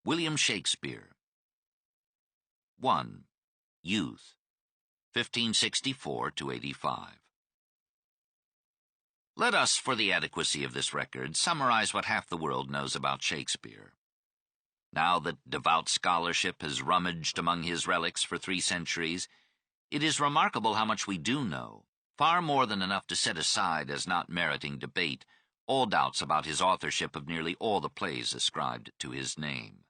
William Shakespeare. 1. Youth, 1564 to 85. Let us, for the adequacy of this record, summarize what half the world knows about Shakespeare. Now that devout scholarship has rummaged among his relics for 3 centuries, it is remarkable how much we do know, far more than enough to set aside as not meriting debate all doubts about his authorship of nearly all the plays ascribed to his name.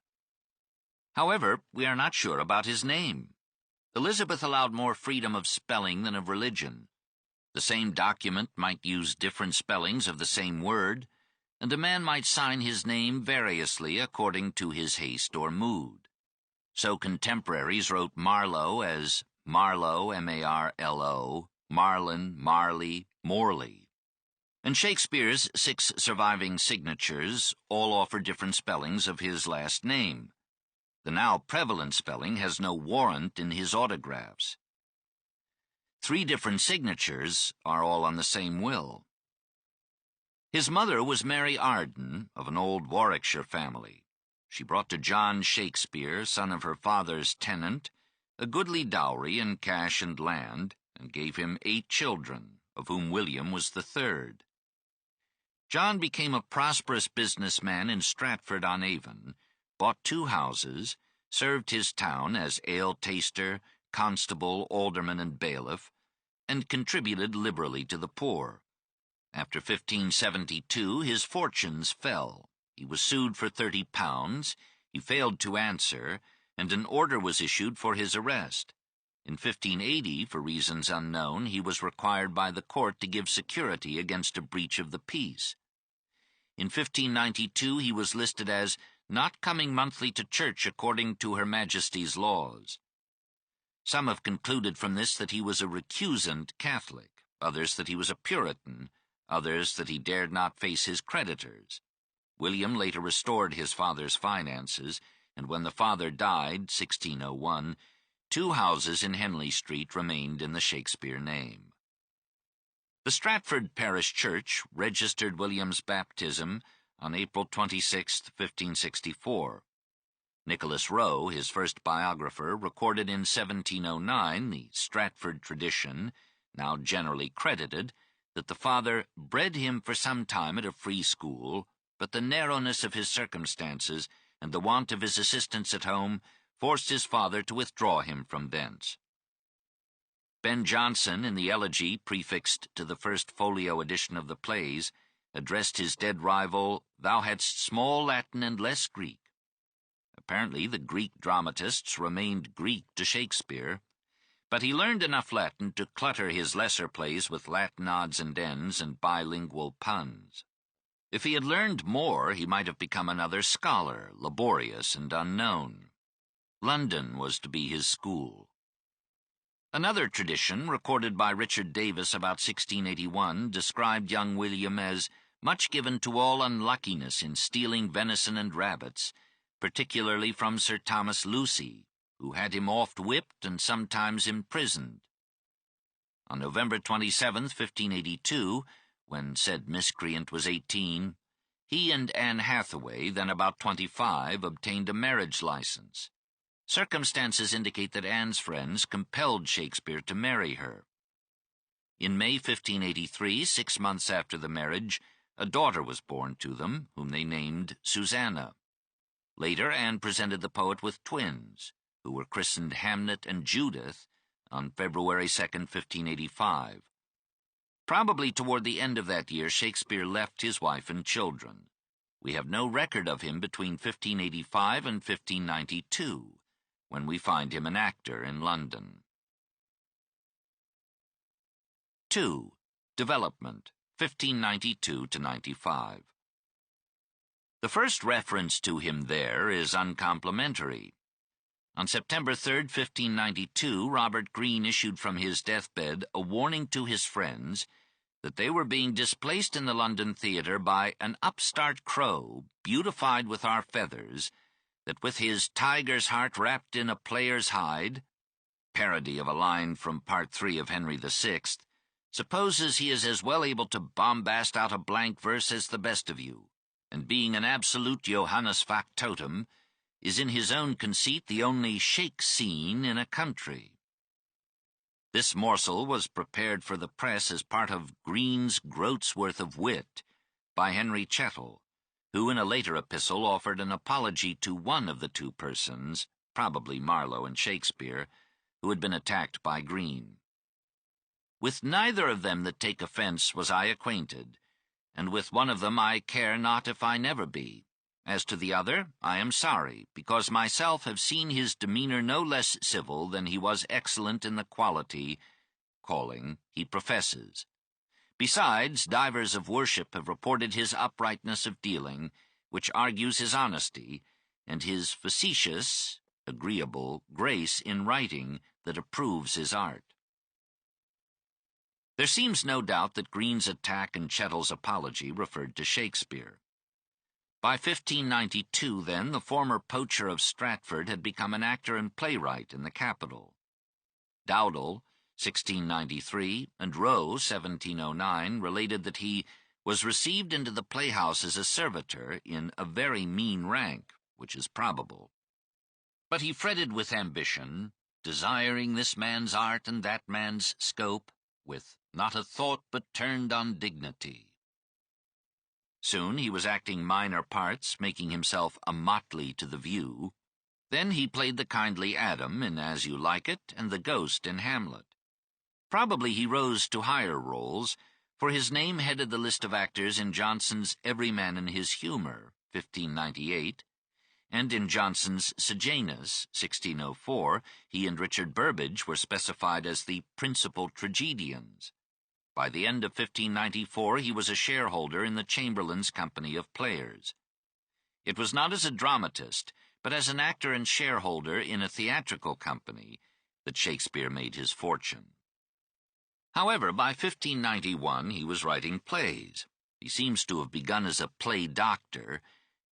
However, we are not sure about his name. Elizabeth allowed more freedom of spelling than of religion. The same document might use different spellings of the same word, and a man might sign his name variously according to his haste or mood. So contemporaries wrote Marlowe as Marlowe, M-A-R-L-O, Marlin, Marley, Morley. And Shakespeare's 6 surviving signatures all offer different spellings of his last name. The now prevalent spelling has no warrant in his autographs. 3 different signatures are all on the same will. His mother was Mary Arden, of an old Warwickshire family. She brought to John Shakespeare, son of her father's tenant, a goodly dowry in cash and land, and gave him 8 children, of whom William was the 3rd. John became a prosperous businessman in Stratford-upon-Avon, bought 2 houses, served his town as ale-taster, constable, alderman, and bailiff, and contributed liberally to the poor. After 1572, his fortunes fell. He was sued for £30, he failed to answer, and an order was issued for his arrest. In 1580, for reasons unknown, he was required by the court to give security against a breach of the peace. In 1592, he was listed as not coming monthly to church according to Her Majesty's laws. Some have concluded from this that he was a recusant Catholic, others that he was a Puritan, others that he dared not face his creditors. William later restored his father's finances, and when the father died, 1601, 2 houses in Henley Street remained in the Shakespeare name. The Stratford Parish Church registered William's baptism on April 26, 1564. Nicholas Rowe, his first biographer, recorded in 1709 the Stratford tradition, now generally credited, that the father bred him for some time at a free school, but the narrowness of his circumstances and the want of his assistance at home forced his father to withdraw him from thence. Ben Jonson, in the elegy prefixed to the first folio edition of the plays, addressed his dead rival, "Thou hadst small Latin and less Greek." Apparently the Greek dramatists remained Greek to Shakespeare, but he learned enough Latin to clutter his lesser plays with Latin odds and ends and bilingual puns. If he had learned more, he might have become another scholar, laborious and unknown. London was to be his school. Another tradition, recorded by Richard Davis about 1681, described young William as much given to all unluckiness in stealing venison and rabbits, particularly from Sir Thomas Lucy, who had him oft whipped and sometimes imprisoned. On November 27, 1582, when said miscreant was 18, he and Anne Hathaway, then about 25, obtained a marriage license. Circumstances indicate that Anne's friends compelled Shakespeare to marry her. In May 1583, 6 months after the marriage, a daughter was born to them, whom they named Susanna. Later, Anne presented the poet with twins, who were christened Hamlet and Judith, on February 2, 1585. Probably toward the end of that year, Shakespeare left his wife and children. We have no record of him between 1585 and 1592, when we find him an actor in London. 2. Development, 1592 to 95. The first reference to him there is uncomplimentary. On September 3, 1592, Robert Greene issued from his deathbed a warning to his friends that they were being displaced in the London theatre by an upstart crow, beautified with our feathers, that with his tiger's heart wrapped in a player's hide, parody of a line from Part 3 of Henry VI, supposes he is as well able to bombast out a blank verse as the best of you, and being an absolute Johannes factotum, is in his own conceit the only shake scene in a country. This morsel was prepared for the press as part of Green's Groat's Worth of Wit by Henry Chettle, who in a later epistle offered an apology to one of the two persons, probably Marlowe and Shakespeare, who had been attacked by Green. With neither of them that take offence was I acquainted, and with one of them I care not if I never be. As to the other, I am sorry, because myself have seen his demeanour no less civil than he was excellent in the quality, calling, he professes. Besides, divers of worship have reported his uprightness of dealing, which argues his honesty, and his facetious, agreeable grace in writing that approves his art. There seems no doubt that Green's attack and Chettle's apology referred to Shakespeare. By 1592, then, the former poacher of Stratford had become an actor and playwright in the capital. Dowdall, 1693, and Rowe, 1709, related that he was received into the playhouse as a servitor in a very mean rank, which is probable. But he fretted with ambition, desiring this man's art and that man's scope, with not a thought but turned on dignity. Soon he was acting minor parts, making himself a motley to the view. Then he played the kindly Adam in As You Like It and the ghost in Hamlet. Probably he rose to higher roles, for his name headed the list of actors in Jonson's Every Man in His Humour, 1598, and in Jonson's Sejanus, 1604, he and Richard Burbage were specified as the principal tragedians. By the end of 1594, he was a shareholder in the Chamberlain's Company of Players. It was not as a dramatist, but as an actor and shareholder in a theatrical company, that Shakespeare made his fortune. However, by 1591, he was writing plays. He seems to have begun as a play doctor,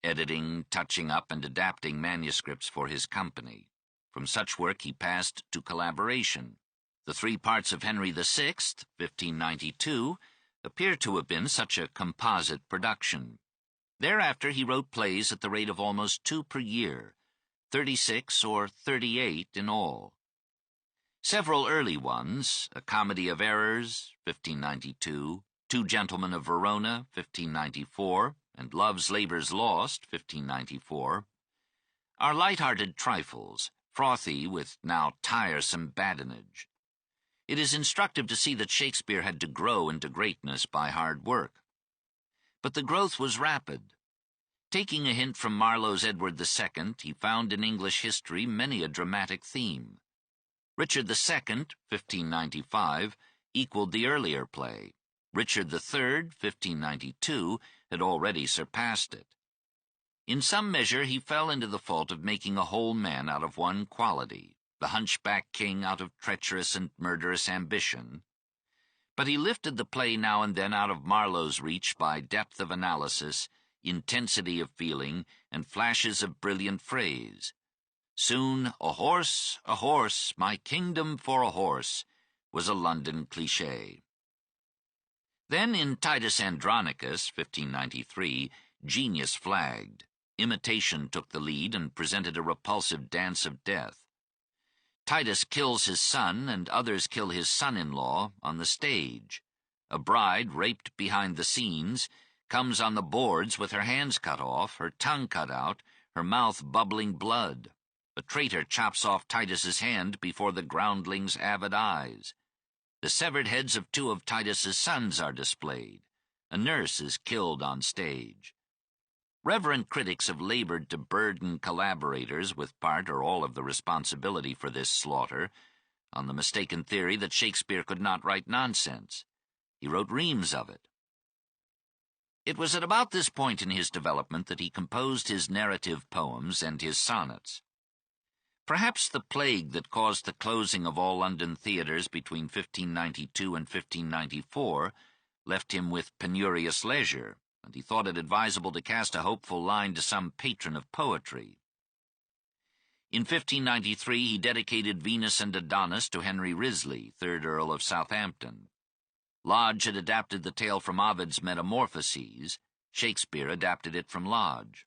editing, touching up, and adapting manuscripts for his company. From such work he passed to collaboration. The three parts of Henry VI, 1592, appear to have been such a composite production. Thereafter he wrote plays at the rate of almost 2 per year, 36 or 38 in all. Several early ones, A Comedy of Errors, 1592, Two Gentlemen of Verona, 1594, and Love's Labour's Lost, 1594, are light-hearted trifles, frothy with now tiresome badinage. It is instructive to see that Shakespeare had to grow into greatness by hard work. But the growth was rapid. Taking a hint from Marlowe's Edward II, he found in English history many a dramatic theme. Richard II, 1595, equaled the earlier play. Richard III, 1592, had already surpassed it. In some measure he fell into the fault of making a whole man out of one quality, the hunchback king out of treacherous and murderous ambition. But he lifted the play now and then out of Marlowe's reach by depth of analysis, intensity of feeling, and flashes of brilliant phrase. Soon, a horse, my kingdom for a horse, was a London cliché. Then in Titus Andronicus, 1593, genius flagged. Imitation took the lead and presented a repulsive dance of death. Titus kills his son, and others kill his son-in-law on the stage. A bride, raped behind the scenes, comes on the boards with her hands cut off, her tongue cut out, her mouth bubbling blood. A traitor chops off Titus's hand before the groundling's avid eyes. The severed heads of 2 of Titus's sons are displayed. A nurse is killed on stage. Reverend critics have labored to burden collaborators with part or all of the responsibility for this slaughter, on the mistaken theory that Shakespeare could not write nonsense. He wrote reams of it. It was at about this point in his development that he composed his narrative poems and his sonnets. Perhaps the plague that caused the closing of all London theatres between 1592 and 1594 left him with penurious leisure, and he thought it advisable to cast a hopeful line to some patron of poetry. In 1593 he dedicated Venus and Adonis to Henry Wriothesley, 3rd Earl of Southampton. Lodge had adapted the tale from Ovid's Metamorphoses. Shakespeare adapted it from Lodge.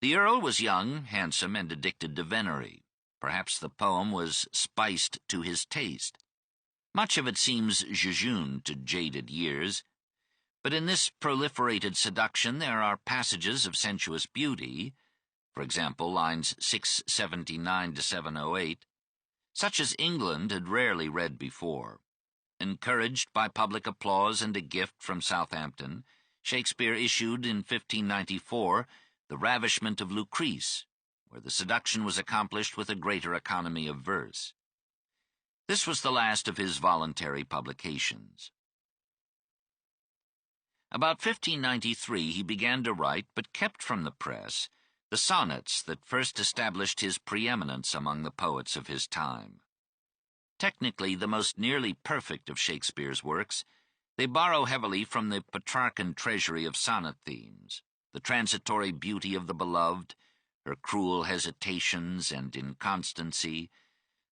The Earl was young, handsome, and addicted to venery. Perhaps the poem was spiced to his taste. Much of it seems jejune to jaded years, but in this proliferated seduction there are passages of sensuous beauty, for example, lines 679 to 708, such as England had rarely read before. Encouraged by public applause and a gift from Southampton, Shakespeare issued in 1594 The Ravishment of Lucrece, where the seduction was accomplished with a greater economy of verse. This was the last of his voluntary publications. About 1593 he began to write, but kept from the press, the sonnets that first established his preeminence among the poets of his time. Technically the most nearly perfect of Shakespeare's works, they borrow heavily from the Petrarchan treasury of sonnet themes, the transitory beauty of the beloved, her cruel hesitations and inconstancy,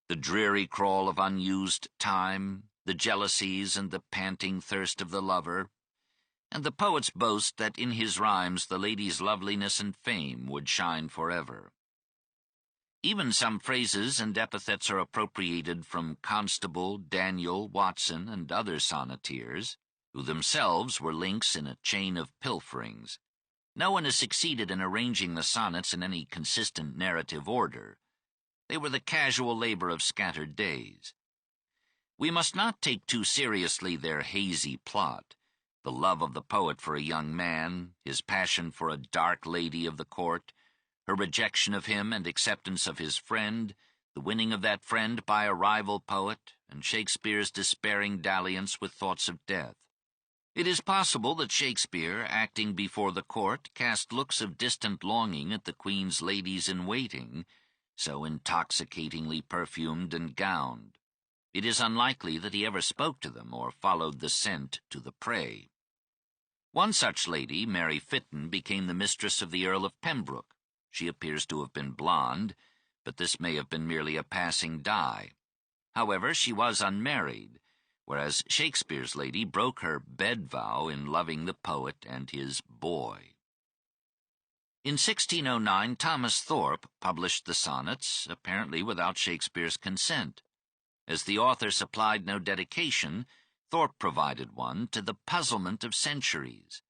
the dreary crawl of unused time, the jealousies and the panting thirst of the lover, and the poet's boast that in his rhymes the lady's loveliness and fame would shine forever. Even some phrases and epithets are appropriated from Constable, Daniel, Watson, and other sonneteers, who themselves were links in a chain of pilferings. No one has succeeded in arranging the sonnets in any consistent narrative order. They were the casual labor of scattered days. We must not take too seriously their hazy plot, the love of the poet for a young man, his passion for a dark lady of the court, her rejection of him and acceptance of his friend, the winning of that friend by a rival poet, and Shakespeare's despairing dalliance with thoughts of death. It is possible that Shakespeare, acting before the court, cast looks of distant longing at the Queen's ladies-in-waiting, so intoxicatingly perfumed and gowned. It is unlikely that he ever spoke to them or followed the scent to the prey. One such lady, Mary Fitton, became the mistress of the Earl of Pembroke. She appears to have been blonde, but this may have been merely a passing dye. However, she was unmarried, whereas Shakespeare's lady broke her bed vow in loving the poet and his boy. In 1609, Thomas Thorpe published the sonnets, apparently without Shakespeare's consent. As the author supplied no dedication, Thorpe provided one, to the puzzlement of centuries.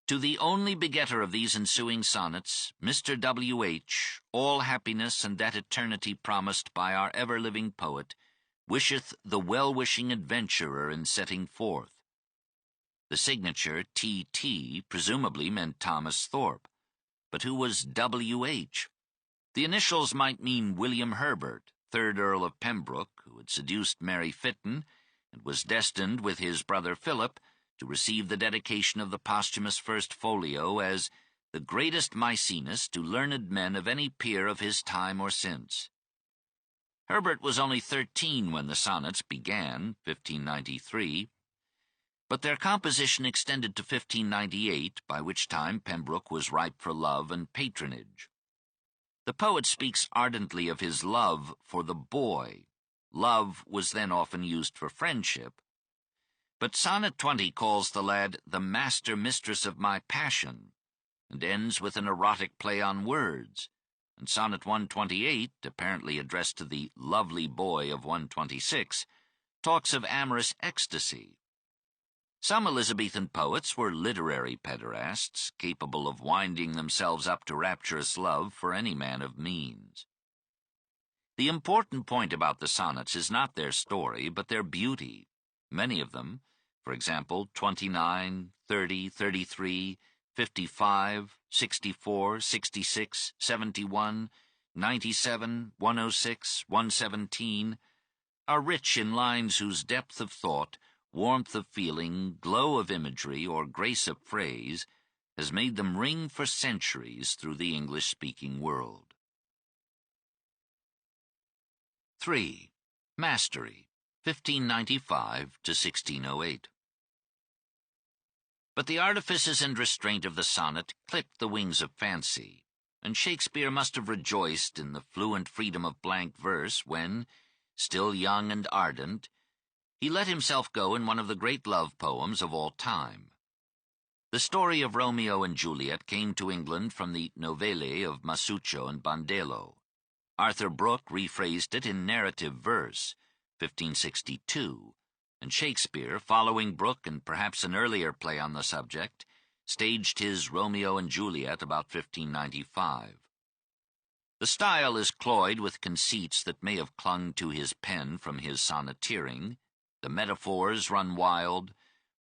To the only begetter of these ensuing sonnets, Mr. W.H., all happiness and that eternity promised by our ever-living poet, wisheth the well-wishing adventurer in setting forth. The signature, T.T., presumably meant Thomas Thorpe. But who was W.H.? The initials might mean William Herbert, 3rd Earl of Pembroke, who had seduced Mary Fitton, and was destined, with his brother Philip, to receive the dedication of the posthumous first folio as the greatest Maecenas to learned men of any peer of his time or since. Herbert was only 13 when the sonnets began, 1593, but their composition extended to 1598, by which time Pembroke was ripe for love and patronage. The poet speaks ardently of his love for the boy. Love was then often used for friendship. But Sonnet 20 calls the lad the master-mistress of my passion, and ends with an erotic play on words, and Sonnet 128, apparently addressed to the lovely boy of 126, talks of amorous ecstasy. Some Elizabethan poets were literary pederasts, capable of winding themselves up to rapturous love for any man of means. The important point about the sonnets is not their story, but their beauty. Many of them, for example, 29, 30, 33, 55, 64, 66, 71, 97, 106, 117, are rich in lines whose depth of thought, warmth of feeling, glow of imagery, or grace of phrase has made them ring for centuries through the English-speaking world. 3. Mastery, 1595 to 1608. But the artifices and restraint of the sonnet clipped the wings of fancy, and Shakespeare must have rejoiced in the fluent freedom of blank verse when, still young and ardent, he let himself go in one of the great love poems of all time. The story of Romeo and Juliet came to England from the novelle of Masuccio and Bandello. Arthur Brooke rephrased it in narrative verse, 1562, and Shakespeare, following Brooke and perhaps an earlier play on the subject, staged his Romeo and Juliet about 1595. The style is cloyed with conceits that may have clung to his pen from his sonneteering. The metaphors run wild.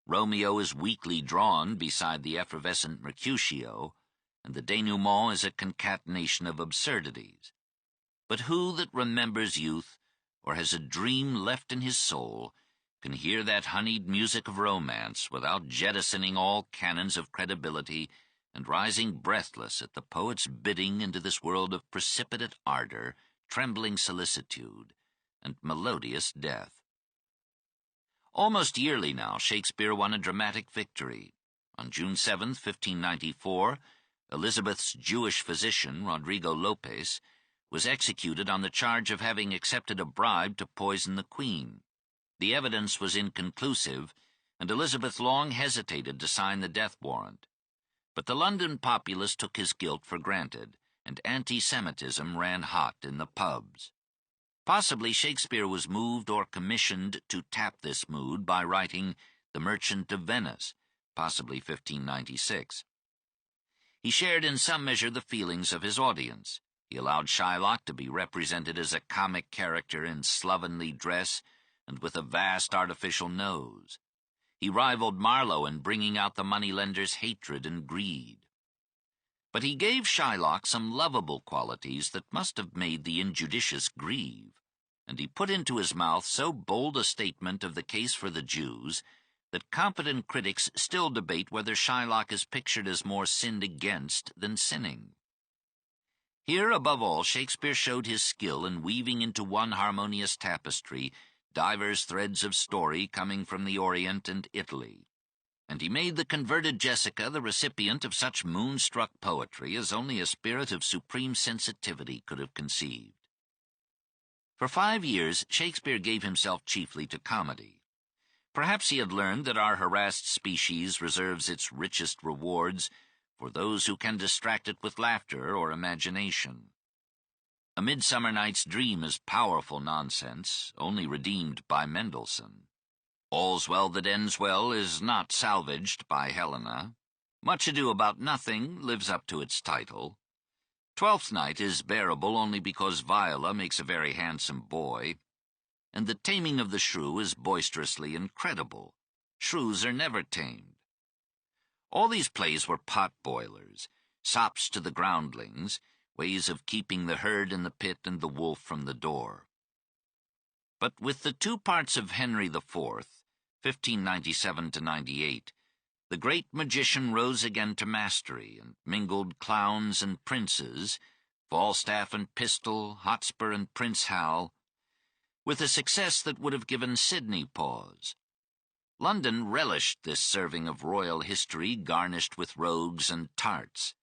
Romeo is weakly drawn beside the effervescent Mercutio, and the denouement is a concatenation of absurdities. But who that remembers youth, or has a dream left in his soul, can hear that honeyed music of romance without jettisoning all canons of credibility and rising breathless at the poet's bidding into this world of precipitate ardor, trembling solicitude, and melodious death? Almost yearly now, Shakespeare won a dramatic victory. On June 7, 1594, Elizabeth's Jewish physician, Rodrigo Lopez, was executed on the charge of having accepted a bribe to poison the Queen. The evidence was inconclusive, and Elizabeth long hesitated to sign the death warrant. But the London populace took his guilt for granted, and anti-Semitism ran hot in the pubs. Possibly Shakespeare was moved or commissioned to tap this mood by writing The Merchant of Venice, possibly 1596. He shared in some measure the feelings of his audience. He allowed Shylock to be represented as a comic character in slovenly dress and with a vast artificial nose. He rivaled Marlowe in bringing out the moneylender's hatred and greed. But he gave Shylock some lovable qualities that must have made the injudicious grieve, and he put into his mouth so bold a statement of the case for the Jews that competent critics still debate whether Shylock is pictured as more sinned against than sinning. Here, above all, Shakespeare showed his skill in weaving into one harmonious tapestry divers threads of story coming from the Orient and Italy, and he made the converted Jessica the recipient of such moonstruck poetry as only a spirit of supreme sensitivity could have conceived. For 5 years, Shakespeare gave himself chiefly to comedy. Perhaps he had learned that our harassed species reserves its richest rewards for those who can distract it with laughter or imagination. A Midsummer Night's Dream is powerful nonsense, only redeemed by Mendelssohn. All's Well That Ends Well is not salvaged by Helena. Much Ado About Nothing lives up to its title. Twelfth Night is bearable only because Viola makes a very handsome boy, and The Taming of the Shrew is boisterously incredible. Shrews are never tamed. All these plays were pot-boilers, sops to the groundlings, ways of keeping the herd in the pit and the wolf from the door. But with the 2 parts of Henry IV, 1597–98, the great magician rose again to mastery and mingled clowns and princes, Falstaff and Pistol, Hotspur and Prince Hal, with a success that would have given Sidney pause. London relished this serving of royal history garnished with rogues and tarts.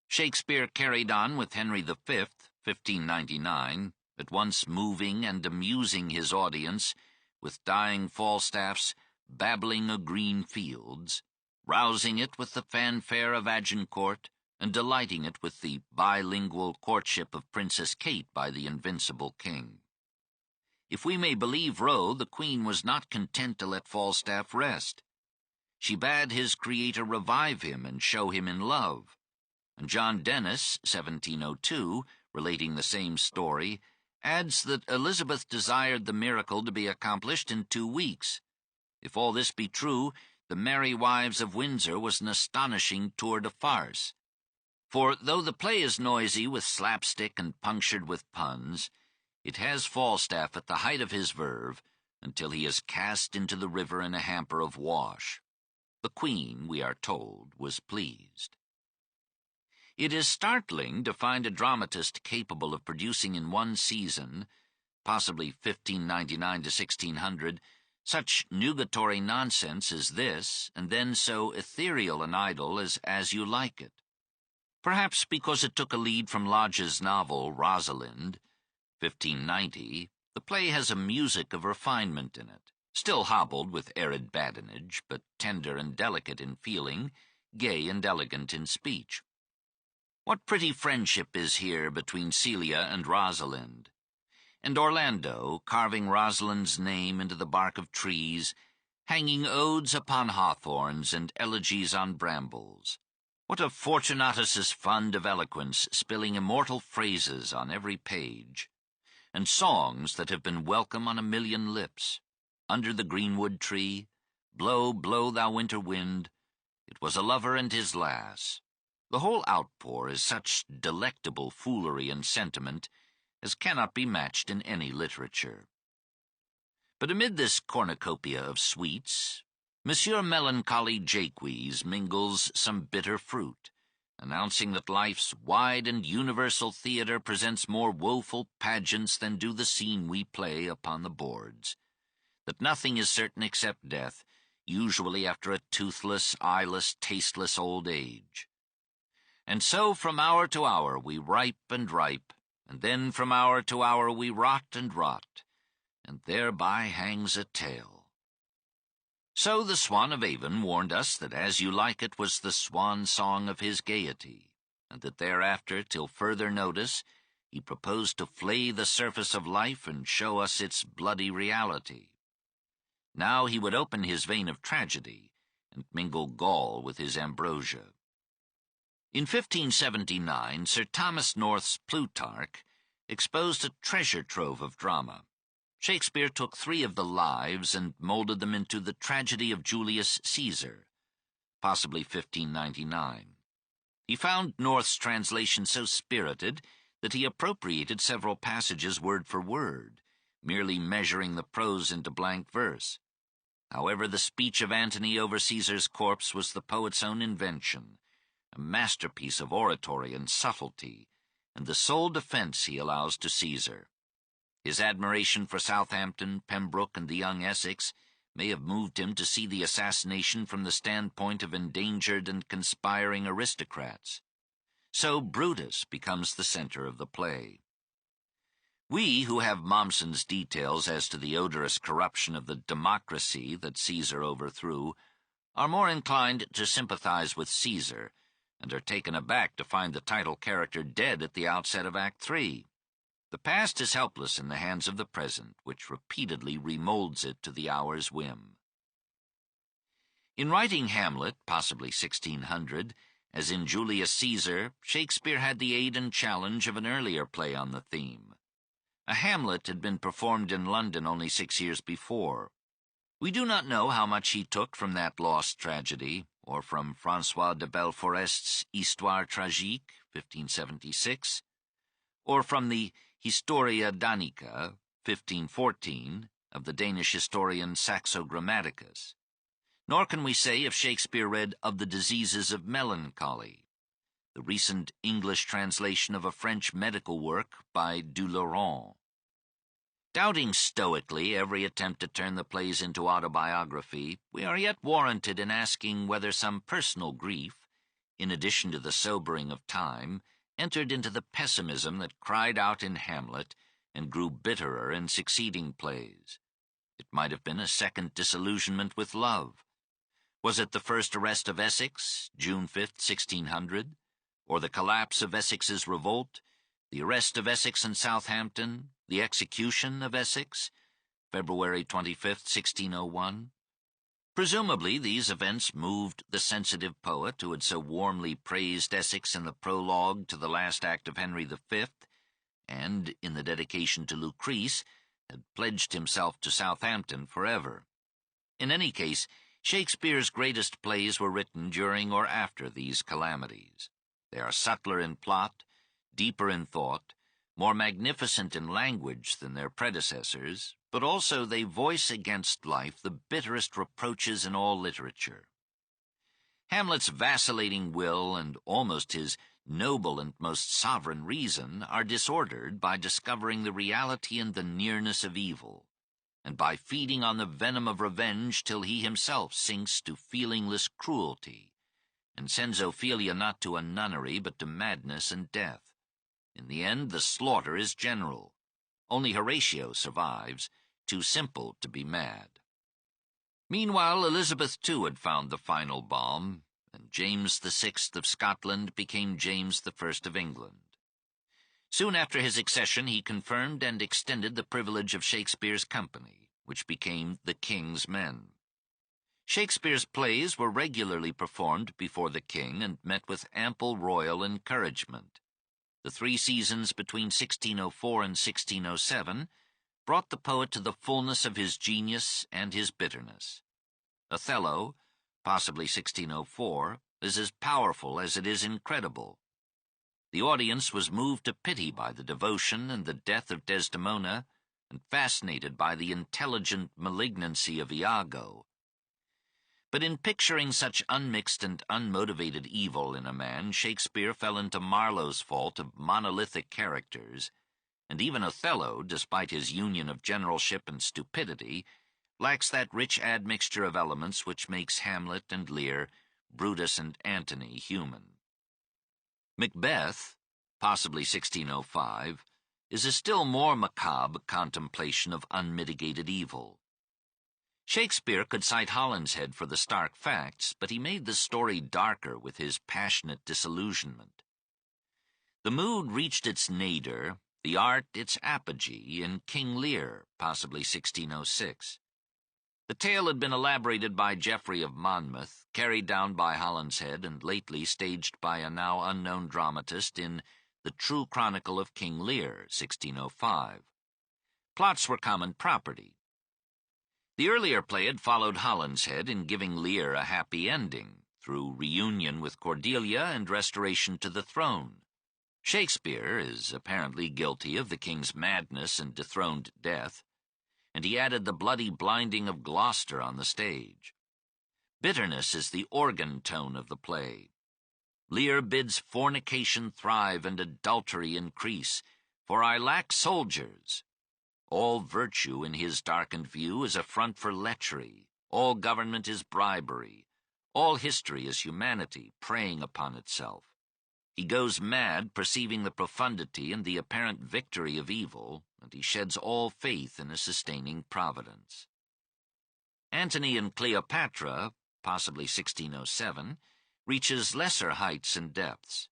Shakespeare carried on with Henry V, 1599, at once moving and amusing his audience with dying Falstaff's babbling o' green fields, rousing it with the fanfare of Agincourt, and delighting it with the bilingual courtship of Princess Kate by the invincible king. If we may believe Rowe, the Queen was not content to let Falstaff rest. She bade his creator revive him and show him in love, and John Dennis, 1702, relating the same story, adds that Elizabeth desired the miracle to be accomplished in 2 weeks. If all this be true, The Merry Wives of Windsor was an astonishing tour de farce. For though the play is noisy with slapstick and punctured with puns, it has Falstaff at the height of his verve until he is cast into the river in a hamper of wash. The Queen, we are told, was pleased. It is startling to find a dramatist capable of producing in one season, possibly 1599 to 1600, such nugatory nonsense as this, and then so ethereal an idyll as You Like It. Perhaps because it took a lead from Lodge's novel Rosalind, 1590, the play has a music of refinement in it, still hobbled with arid badinage, but tender and delicate in feeling, gay and elegant in speech. What pretty friendship is here between Celia and Rosalind, and Orlando, carving Rosalind's name into the bark of trees, hanging odes upon hawthorns and elegies on brambles. What of Fortunatus's fund of eloquence, spilling immortal phrases on every page, and songs that have been welcome on a million lips. Under the greenwood tree, blow, blow, thou winter wind, it was a lover and his lass. The whole outpour is such delectable foolery and sentiment as cannot be matched in any literature. But amid this cornucopia of sweets, Monsieur Melancholy Jaques mingles some bitter fruit, announcing that life's wide and universal theatre presents more woeful pageants than do the scene we play upon the boards, that nothing is certain except death, usually after a toothless, eyeless, tasteless old age. And so from hour to hour we ripe and ripe, and then from hour to hour we rot and rot, and thereby hangs a tale. So the Swan of Avon warned us that As You Like It was the swan song of his gaiety, and that thereafter, till further notice, he proposed to flay the surface of life and show us its bloody reality. Now he would open his vein of tragedy and mingle gall with his ambrosia. In 1579, Sir Thomas North's Plutarch exposed a treasure trove of drama. Shakespeare took 3 of the lives and molded them into the tragedy of Julius Caesar, possibly 1599. He found North's translation so spirited that he appropriated several passages word for word, merely measuring the prose into blank verse. However, the speech of Antony over Caesar's corpse was the poet's own invention, a masterpiece of oratory and subtlety, and the sole defense he allows to Caesar. His admiration for Southampton, Pembroke, and the young Essex may have moved him to see the assassination from the standpoint of endangered and conspiring aristocrats. So Brutus becomes the center of the play. We, who have Mommsen's details as to the odorous corruption of the democracy that Caesar overthrew, are more inclined to sympathize with Caesar, and are taken aback to find the title character dead at the outset of Act 3. The past is helpless in the hands of the present, which repeatedly remolds it to the hour's whim. In writing Hamlet, possibly 1600, as in Julius Caesar, Shakespeare had the aid and challenge of an earlier play on the theme. A Hamlet had been performed in London only 6 years before. We do not know how much he took from that lost tragedy, or from François de Belforest's Histoire Tragique, 1576, or from the Historia Danica, 1514, of the Danish historian Saxo Grammaticus. Nor can we say if Shakespeare read Of the Diseases of Melancholy, the recent English translation of a French medical work by Du Laurent. Doubting stoically every attempt to turn the plays into autobiography, we are yet warranted in asking whether some personal grief, in addition to the sobering of time, entered into the pessimism that cried out in Hamlet and grew bitterer in succeeding plays. It might have been a second disillusionment with love. Was it the first arrest of Essex, June 5, 1600, or the collapse of Essex's revolt, the arrest of Essex and Southampton, the execution of Essex, February 25, 1601? Presumably these events moved the sensitive poet who had so warmly praised Essex in the prologue to the last act of Henry V, and, in the dedication to Lucrece, had pledged himself to Southampton forever. In any case, Shakespeare's greatest plays were written during or after these calamities. They are subtler in plot, deeper in thought, more magnificent in language than their predecessors, but also they voice against life the bitterest reproaches in all literature. Hamlet's vacillating will and almost his noble and most sovereign reason are disordered by discovering the reality and the nearness of evil, and by feeding on the venom of revenge till he himself sinks to feelingless cruelty, and sends Ophelia not to a nunnery but to madness and death. In the end, the slaughter is general. Only Horatio survives, too simple to be mad. Meanwhile, Elizabeth too had found the final balm, and James VI of Scotland became James I of England. Soon after his accession, he confirmed and extended the privilege of Shakespeare's company, which became the King's Men. Shakespeare's plays were regularly performed before the king and met with ample royal encouragement. The 3 seasons between 1604 and 1607 brought the poet to the fullness of his genius and his bitterness. Othello, possibly 1604, is as powerful as it is incredible. The audience was moved to pity by the devotion and the death of Desdemona, and fascinated by the intelligent malignancy of Iago. But in picturing such unmixed and unmotivated evil in a man, Shakespeare fell into Marlowe's fault of monolithic characters, and even Othello, despite his union of generalship and stupidity, lacks that rich admixture of elements which makes Hamlet and Lear, Brutus and Antony human. Macbeth, possibly 1605, is a still more macabre contemplation of unmitigated evil. Shakespeare could cite Holinshead for the stark facts, but he made the story darker with his passionate disillusionment. The mood reached its nadir, the art its apogee, in King Lear, possibly 1606. The tale had been elaborated by Geoffrey of Monmouth, carried down by Holinshead, and lately staged by a now unknown dramatist in The True Chronicle of King Lear, 1605. Plots were common property. The earlier play had followed Holinshead in giving Lear a happy ending, through reunion with Cordelia and restoration to the throne. Shakespeare is apparently guilty of the king's madness and dethroned death, and he added the bloody blinding of Gloucester on the stage. Bitterness is the organ tone of the play. Lear bids fornication thrive and adultery increase, for I lack soldiers. All virtue in his darkened view is a front for lechery, all government is bribery, all history is humanity preying upon itself. He goes mad perceiving the profundity and the apparent victory of evil, and he sheds all faith in a sustaining providence. Antony and Cleopatra, possibly 1607, reaches lesser heights and depths.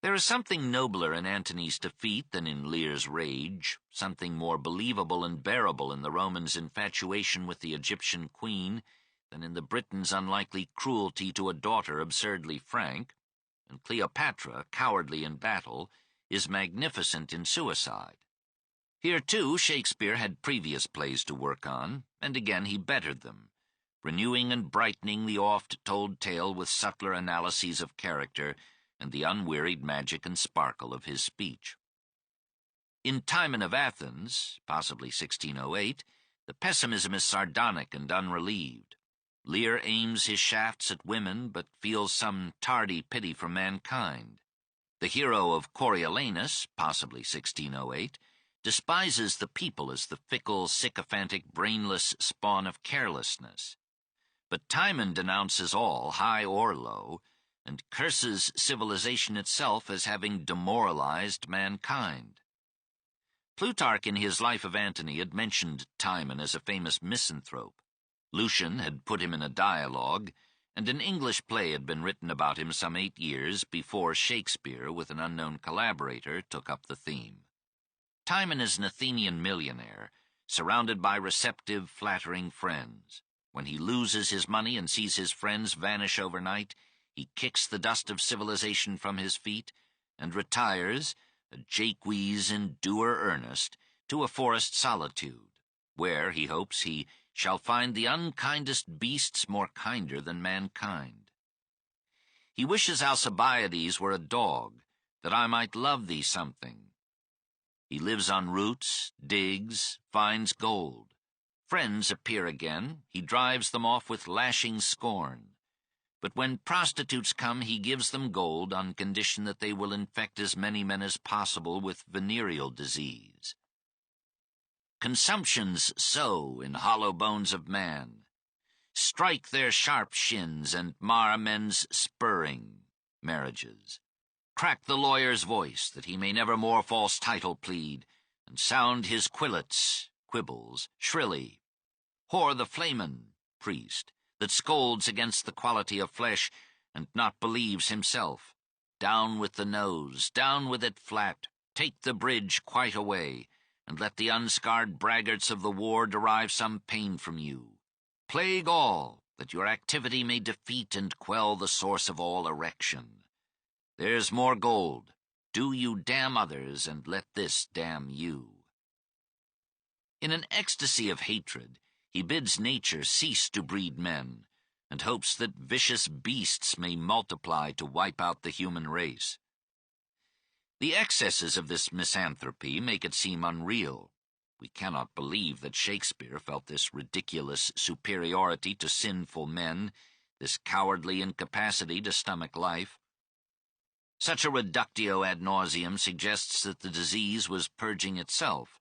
There is something nobler in Antony's defeat than in Lear's rage, something more believable and bearable in the Romans' infatuation with the Egyptian queen than in the Britons' unlikely cruelty to a daughter absurdly frank, and Cleopatra, cowardly in battle, is magnificent in suicide. Here, too, Shakespeare had previous plays to work on, and again he bettered them, renewing and brightening the oft-told tale with subtler analyses of character and the unwearied magic and sparkle of his speech. In Timon of Athens, possibly 1608, the pessimism is sardonic and unrelieved. Lear aims his shafts at women, but feels some tardy pity for mankind. The hero of Coriolanus, possibly 1608, despises the people as the fickle, sycophantic, brainless spawn of carelessness. But Timon denounces all, high or low, and curses civilization itself as having demoralized mankind. Plutarch in his Life of Antony had mentioned Timon as a famous misanthrope. Lucian had put him in a dialogue, and an English play had been written about him some 8 years before Shakespeare, with an unknown collaborator, took up the theme. Timon is an Athenian millionaire, surrounded by receptive, flattering friends. When he loses his money and sees his friends vanish overnight, he kicks the dust of civilization from his feet and retires, a jaquees in dour earnest, to a forest solitude, where, he hopes, he shall find the unkindest beasts more kinder than mankind. He wishes Alcibiades were a dog, that I might love thee something. He lives on roots, digs, finds gold. Friends appear again, he drives them off with lashing scorn. But when prostitutes come, he gives them gold on condition that they will infect as many men as possible with venereal disease. Consumptions sow in hollow bones of man, strike their sharp shins and mar men's spurring marriages. Crack the lawyer's voice, that he may never more false title plead, and sound his quillets, quibbles, shrilly. Whore the flamen, priest, that scolds against the quality of flesh, and not believes himself. Down with the nose, down with it flat, take the bridge quite away, and let the unscarred braggarts of the war derive some pain from you. Plague all, that your activity may defeat and quell the source of all erection. There's more gold. Do you damn others, and let this damn you. In an ecstasy of hatred, he bids nature cease to breed men, and hopes that vicious beasts may multiply to wipe out the human race. The excesses of this misanthropy make it seem unreal. We cannot believe that Shakespeare felt this ridiculous superiority to sinful men, this cowardly incapacity to stomach life. Such a reductio ad nauseam suggests that the disease was purging itself,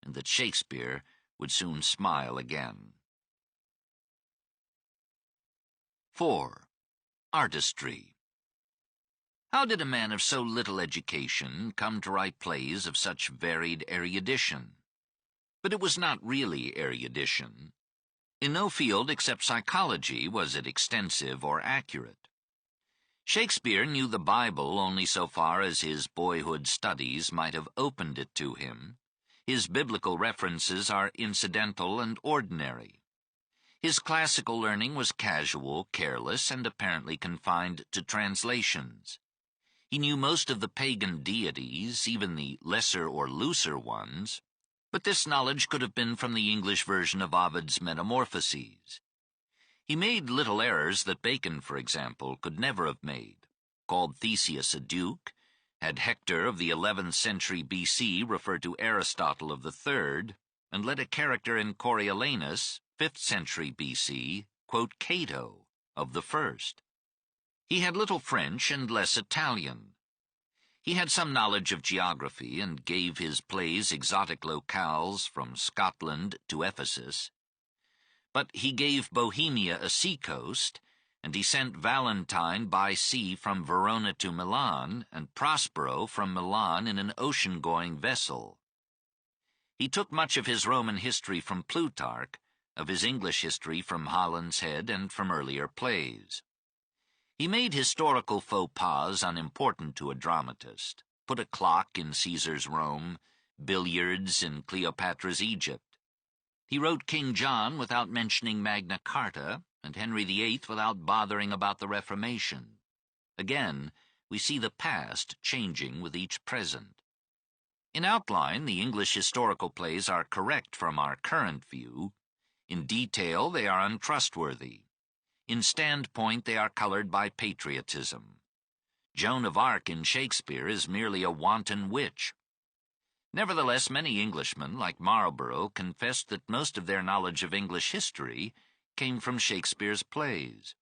and that Shakespeare would soon smile again. 4. Artistry. How did a man of so little education come to write plays of such varied erudition? But it was not really erudition. In no field except psychology was it extensive or accurate. Shakespeare knew the Bible only so far as his boyhood studies might have opened it to him. His biblical references are incidental and ordinary. His classical learning was casual, careless, and apparently confined to translations. He knew most of the pagan deities, even the lesser or looser ones, but this knowledge could have been from the English version of Ovid's Metamorphoses. He made little errors that Bacon, for example, could never have made. Called Theseus a duke, had Hector of the 11th century B.C. refer to Aristotle of the 3rd, and let a character in Coriolanus, 5th century B.C., quote Cato of the 1st. He had little French and less Italian. He had some knowledge of geography and gave his plays exotic locales from Scotland to Ephesus. But he gave Bohemia a seacoast, and he sent Valentine by sea from Verona to Milan, and Prospero from Milan in an ocean-going vessel. He took much of his Roman history from Plutarch, of his English history from Holland's Head and from earlier plays. He made historical faux pas unimportant to a dramatist, put a clock in Caesar's Rome, billiards in Cleopatra's Egypt. He wrote King John without mentioning Magna Carta, and Henry VIII without bothering about the Reformation. Again, we see the past changing with each present. In outline, the English historical plays are correct from our current view. In detail, they are untrustworthy. In standpoint, they are colored by patriotism. Joan of Arc in Shakespeare is merely a wanton witch. Nevertheless, many Englishmen, like Marlborough, confessed that most of their knowledge of English history came from Shakespeare's plays.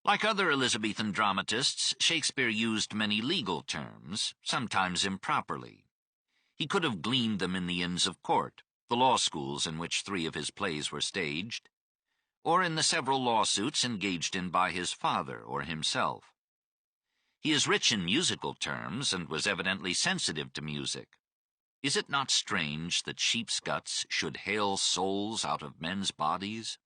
Like other Elizabethan dramatists, Shakespeare used many legal terms, sometimes improperly. He could have gleaned them in the Inns of Court, the law schools in which 3 of his plays were staged, or in the several lawsuits engaged in by his father or himself. He is rich in musical terms and was evidently sensitive to music. Is it not strange that sheep's guts should hale souls out of men's bodies?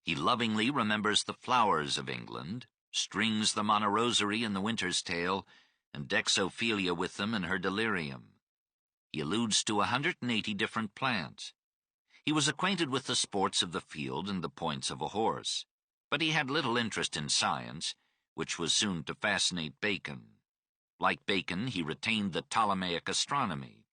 He lovingly remembers the flowers of England, strings them on a rosary in the Winter's Tale, and decks Ophelia with them in her delirium. He alludes to 180 different plants. He was acquainted with the sports of the field and the points of a horse, but he had little interest in science, which was soon to fascinate Bacon. Like Bacon, he retained the Ptolemaic astronomy.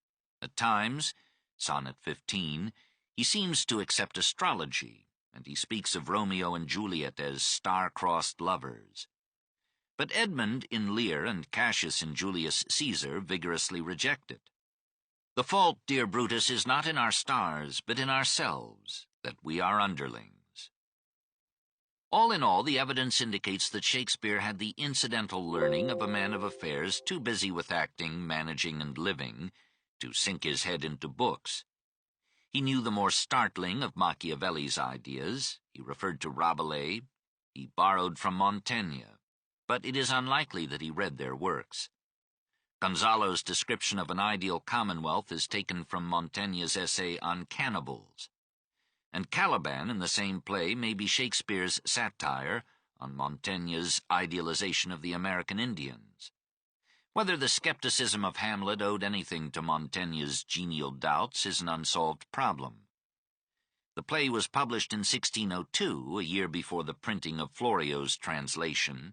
At times, Sonnet 15, he seems to accept astrology, and he speaks of Romeo and Juliet as star-crossed lovers. But Edmund in Lear and Cassius in Julius Caesar vigorously reject it. The fault, dear Brutus, is not in our stars, but in ourselves, that we are underlings. All in all, the evidence indicates that Shakespeare had the incidental learning of a man of affairs too busy with acting, managing, and living to sink his head into books. He knew the more startling of Machiavelli's ideas. He referred to Rabelais. He borrowed from Montaigne, but it is unlikely that he read their works. Gonzalo's description of an ideal commonwealth is taken from Montaigne's essay on cannibals, and Caliban in the same play may be Shakespeare's satire on Montaigne's idealization of the American Indians. Whether the skepticism of Hamlet owed anything to Montaigne's genial doubts is an unsolved problem. The play was published in 1602, a year before the printing of Florio's translation,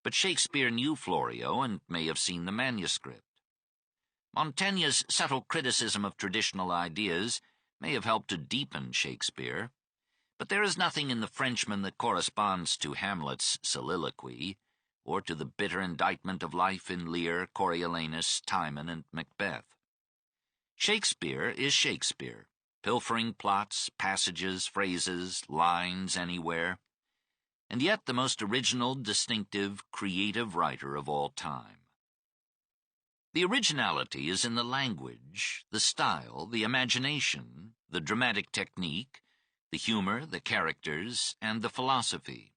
but Shakespeare knew Florio and may have seen the manuscript. Montaigne's subtle criticism of traditional ideas may have helped to deepen Shakespeare, but there is nothing in the Frenchman that corresponds to Hamlet's soliloquy, or to the bitter indictment of life in Lear, Coriolanus, Timon, and Macbeth. Shakespeare is Shakespeare, pilfering plots, passages, phrases, lines anywhere, and yet the most original, distinctive, creative writer of all time. The originality is in the language, the style, the imagination, the dramatic technique, the humor, the characters, and the philosophy.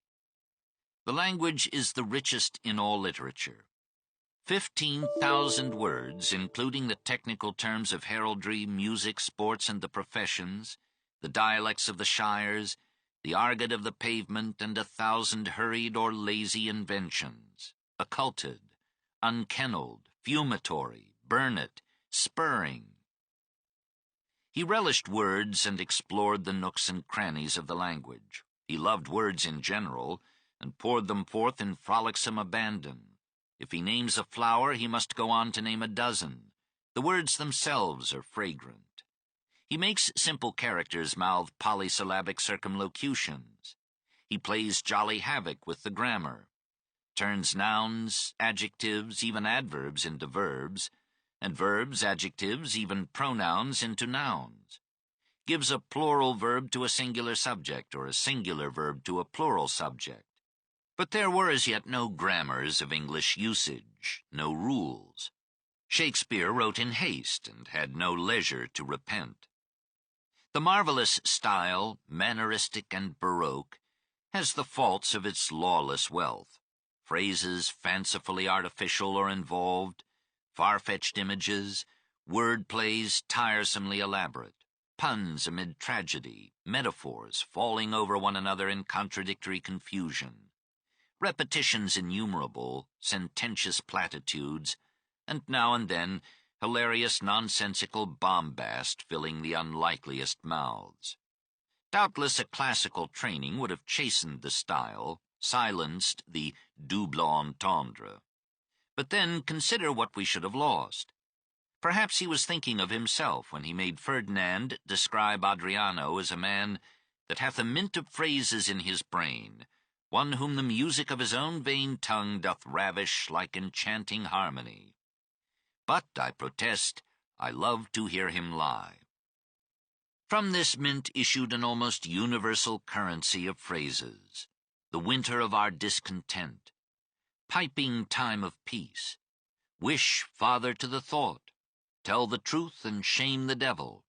The language is the richest in all literature. 15,000 words, including the technical terms of heraldry, music, sports, and the professions, the dialects of the shires, the argot of the pavement, and 1,000 hurried or lazy inventions, occulted, unkennelled, fumitory, burnet, spurring. He relished words and explored the nooks and crannies of the language. He loved words in general, and poured them forth in frolicsome abandon. If he names a flower, he must go on to name a dozen. The words themselves are fragrant. He makes simple characters mouth polysyllabic circumlocutions. He plays jolly havoc with the grammar, turns nouns, adjectives, even adverbs into verbs, and verbs, adjectives, even pronouns into nouns. Gives a plural verb to a singular subject, or a singular verb to a plural subject. But there were as yet no grammars of English usage, no rules. Shakespeare wrote in haste and had no leisure to repent. The marvelous style, manneristic and baroque, has the faults of its lawless wealth. Phrases fancifully artificial or involved, far-fetched images, word plays tiresomely elaborate, puns amid tragedy, metaphors falling over one another in contradictory confusion, repetitions innumerable, sententious platitudes, and now and then hilarious nonsensical bombast filling the unlikeliest mouths. Doubtless a classical training would have chastened the style, silenced the double entendre. But then consider what we should have lost. Perhaps he was thinking of himself when he made Ferdinand describe Adriano as a man that hath a mint of phrases in his brain, one whom the music of his own vain tongue doth ravish like enchanting harmony. But, I protest, I love to hear him lie. From this mint issued an almost universal currency of phrases. The winter of our discontent, piping time of peace, wish father to the thought, tell the truth and shame the devil.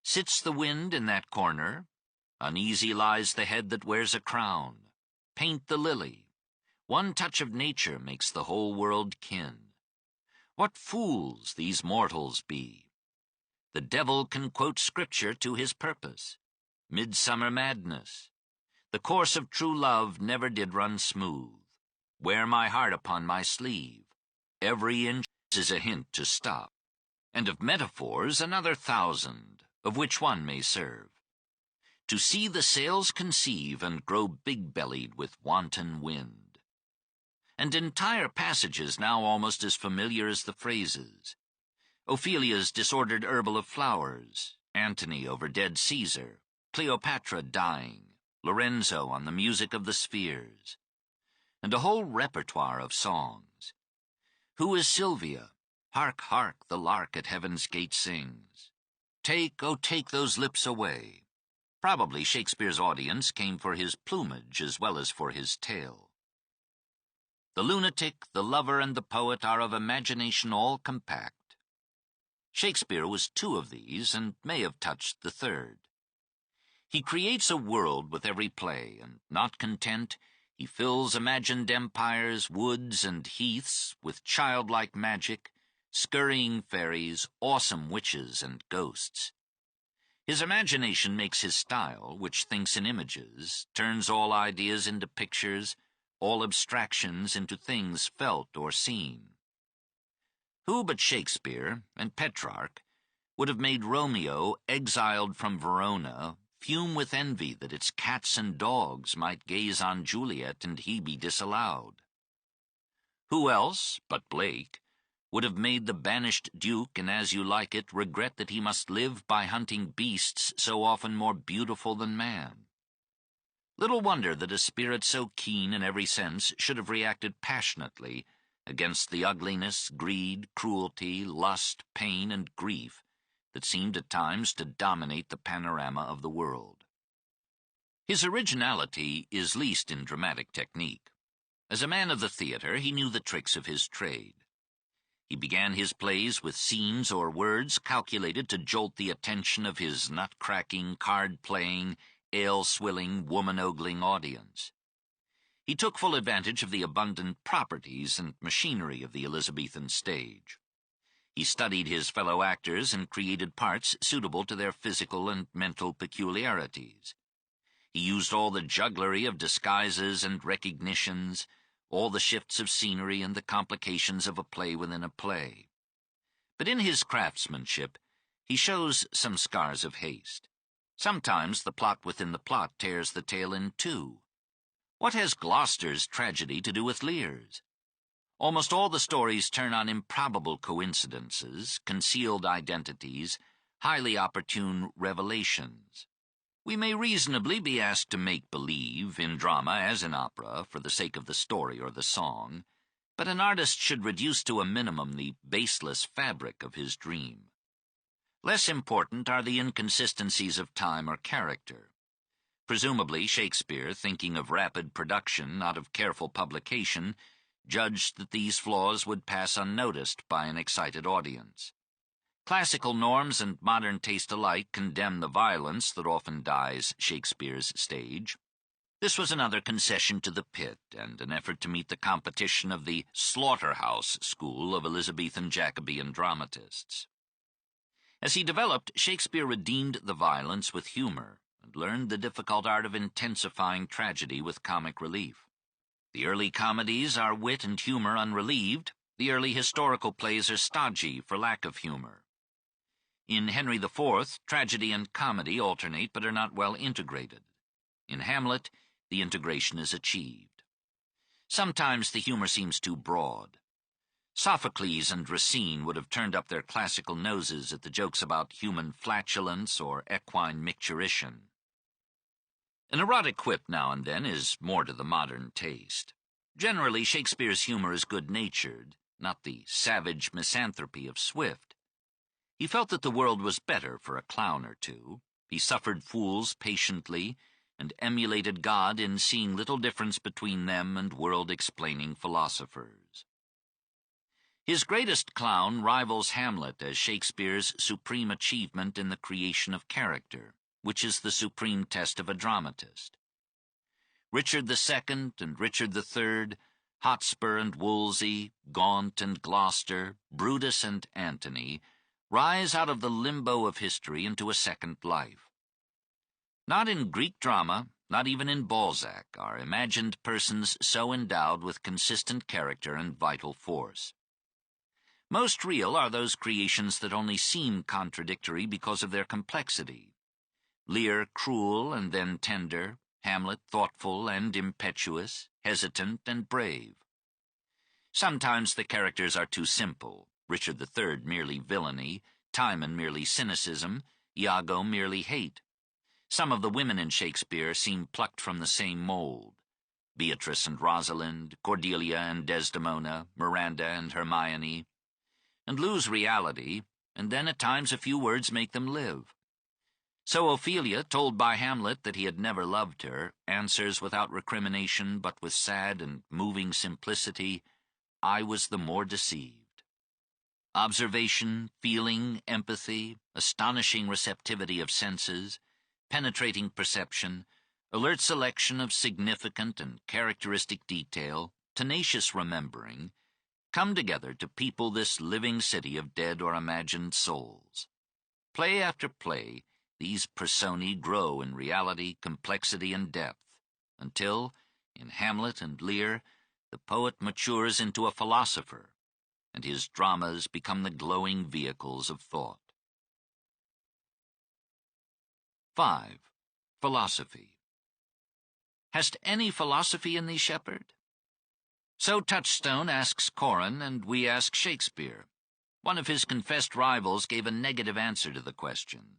Sits the wind in that corner, uneasy lies the head that wears a crown. Paint the lily, one touch of nature makes the whole world kin. What fools these mortals be! The devil can quote scripture to his purpose. Midsummer madness. The course of true love never did run smooth. Wear my heart upon my sleeve. Every inch is a hint to stop. And of metaphors another 1,000, of which one may serve. To see the sails conceive and grow big-bellied with wanton wind. And entire passages now almost as familiar as the phrases. Ophelia's disordered herbal of flowers, Antony over dead Caesar, Cleopatra dying, Lorenzo on the music of the spheres, and a whole repertoire of songs. Who is Sylvia? Hark, hark, the lark at heaven's gate sings. Take, oh take those lips away. Probably Shakespeare's audience came for his plumage as well as for his tale. The lunatic, the lover, and the poet are of imagination all compact. Shakespeare was two of these, and may have touched the third. He creates a world with every play, and, not content, he fills imagined empires, woods, and heaths with childlike magic, scurrying fairies, awesome witches, and ghosts. His imagination makes his style, which thinks in images, turns all ideas into pictures, all abstractions into things felt or seen. Who but Shakespeare and Petrarch would have made Romeo, exiled from Verona, fume with envy that its cats and dogs might gaze on Juliet and he be disallowed? Who else, but Blake, would have made the banished Duke and As You Like It regret that he must live by hunting beasts so often more beautiful than man? Little wonder that a spirit so keen in every sense should have reacted passionately against the ugliness, greed, cruelty, lust, pain, and grief that seemed at times to dominate the panorama of the world. His originality is least in dramatic technique. As a man of the theatre, he knew the tricks of his trade. He began his plays with scenes or words calculated to jolt the attention of his nut-cracking, card-playing, ale-swilling, woman-ogling audience. He took full advantage of the abundant properties and machinery of the Elizabethan stage. He studied his fellow actors and created parts suitable to their physical and mental peculiarities. He used all the jugglery of disguises and recognitions, all the shifts of scenery and the complications of a play within a play. But in his craftsmanship, he shows some scars of haste. Sometimes the plot within the plot tears the tale in two. What has Gloucester's tragedy to do with Lear's? Almost all the stories turn on improbable coincidences, concealed identities, highly opportune revelations. We may reasonably be asked to make believe, in drama as in opera, for the sake of the story or the song, but an artist should reduce to a minimum the baseless fabric of his dream. Less important are the inconsistencies of time or character. Presumably, Shakespeare, thinking of rapid production, not of careful publication, judged that these flaws would pass unnoticed by an excited audience. Classical norms and modern taste alike condemn the violence that often dyes Shakespeare's stage. This was another concession to the pit and an effort to meet the competition of the slaughterhouse school of Elizabethan Jacobean dramatists. As he developed, Shakespeare redeemed the violence with humor and learned the difficult art of intensifying tragedy with comic relief. The early comedies are wit and humor unrelieved. The early historical plays are stodgy for lack of humor. In Henry IV, tragedy and comedy alternate but are not well integrated. In Hamlet, the integration is achieved. Sometimes the humor seems too broad. Sophocles and Racine would have turned up their classical noses at the jokes about human flatulence or equine micturition. An erotic quip now and then is more to the modern taste. Generally, Shakespeare's humor is good-natured, not the savage misanthropy of Swift. He felt that the world was better for a clown or two. He suffered fools patiently and emulated God in seeing little difference between them and world-explaining philosophers. His greatest clown rivals Hamlet as Shakespeare's supreme achievement in the creation of character, which is the supreme test of a dramatist. Richard II and Richard III, Hotspur and Wolsey, Gaunt and Gloucester, Brutus and Antony, rise out of the limbo of history into a second life. Not in Greek drama, not even in Balzac, are imagined persons so endowed with consistent character and vital force. Most real are those creations that only seem contradictory because of their complexity. Lear cruel and then tender, Hamlet thoughtful and impetuous, hesitant and brave. Sometimes the characters are too simple, Richard III merely villainy, Timon merely cynicism, Iago merely hate. Some of the women in Shakespeare seem plucked from the same mold. Beatrice and Rosalind, Cordelia and Desdemona, Miranda and Hermione, and lose reality, and then at times a few words make them live. So Ophelia, told by Hamlet that he had never loved her, answers without recrimination but with sad and moving simplicity, "I was the more deceived." Observation, feeling, empathy, astonishing receptivity of senses, penetrating perception, alert selection of significant and characteristic detail, tenacious remembering, come together to people this living city of dead or imagined souls. Play after play, these personae grow in reality, complexity, and depth, until, In Hamlet and Lear, the poet matures into a philosopher, and his dramas become the glowing vehicles of thought. 5. Philosophy. Hast any philosophy in thee, shepherd? So Touchstone asks Corin, and we ask Shakespeare. One of his confessed rivals gave a negative answer to the question,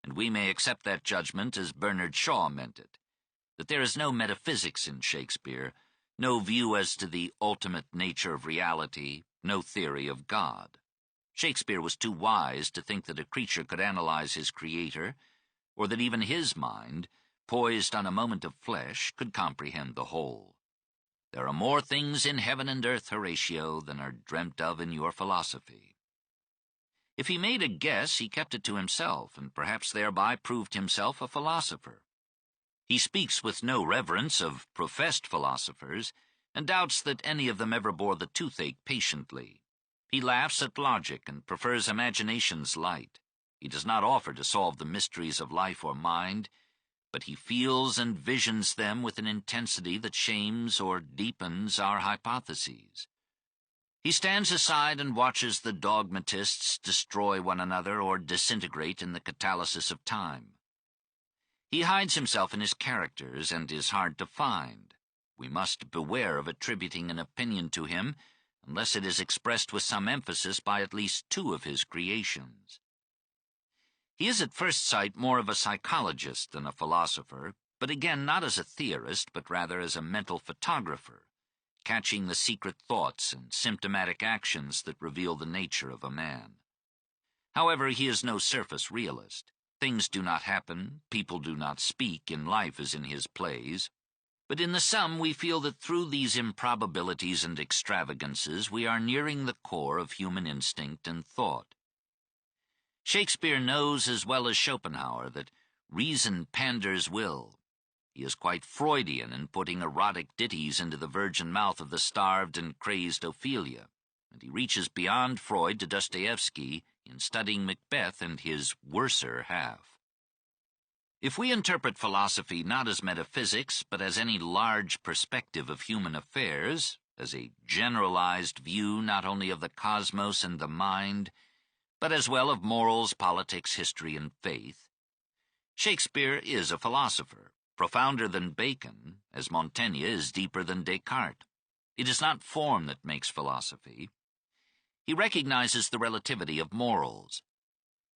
and we may accept that judgment as Bernard Shaw meant it, that there is no metaphysics in Shakespeare, no view as to the ultimate nature of reality, no theory of God. Shakespeare was too wise to think that a creature could analyze his creator, or that even his mind, poised on a moment of flesh, could comprehend the whole. There are more things in heaven and earth, Horatio, than are dreamt of in your philosophy. If he made a guess, he kept it to himself, and perhaps thereby proved himself a philosopher. He speaks with no reverence of professed philosophers, and doubts that any of them ever bore the toothache patiently. He laughs at logic and prefers imagination's light. He does not offer to solve the mysteries of life or mind, but he feels and visions them with an intensity that shames or deepens our hypotheses. He stands aside and watches the dogmatists destroy one another or disintegrate in the catalysis of time. He hides himself in his characters and is hard to find. We must beware of attributing an opinion to him unless it is expressed with some emphasis by at least two of his creations. He is at first sight more of a psychologist than a philosopher, but again not as a theorist, but rather as a mental photographer, catching the secret thoughts and symptomatic actions that reveal the nature of a man. However, he is no surface realist. Things do not happen, people do not speak in life as in his plays, but in the sum we feel that through these improbabilities and extravagances we are nearing the core of human instinct and thought. Shakespeare knows as well as Schopenhauer that reason panders will. He is quite Freudian in putting erotic ditties into the virgin mouth of the starved and crazed Ophelia, and he reaches beyond Freud to Dostoevsky in studying Macbeth and his worser half. If we interpret philosophy not as metaphysics, but as any large perspective of human affairs, as a generalized view not only of the cosmos and the mind, but as well of morals, politics, history, and faith, Shakespeare is a philosopher, profounder than Bacon, as Montaigne is deeper than Descartes. It is not form that makes philosophy. He recognizes the relativity of morals.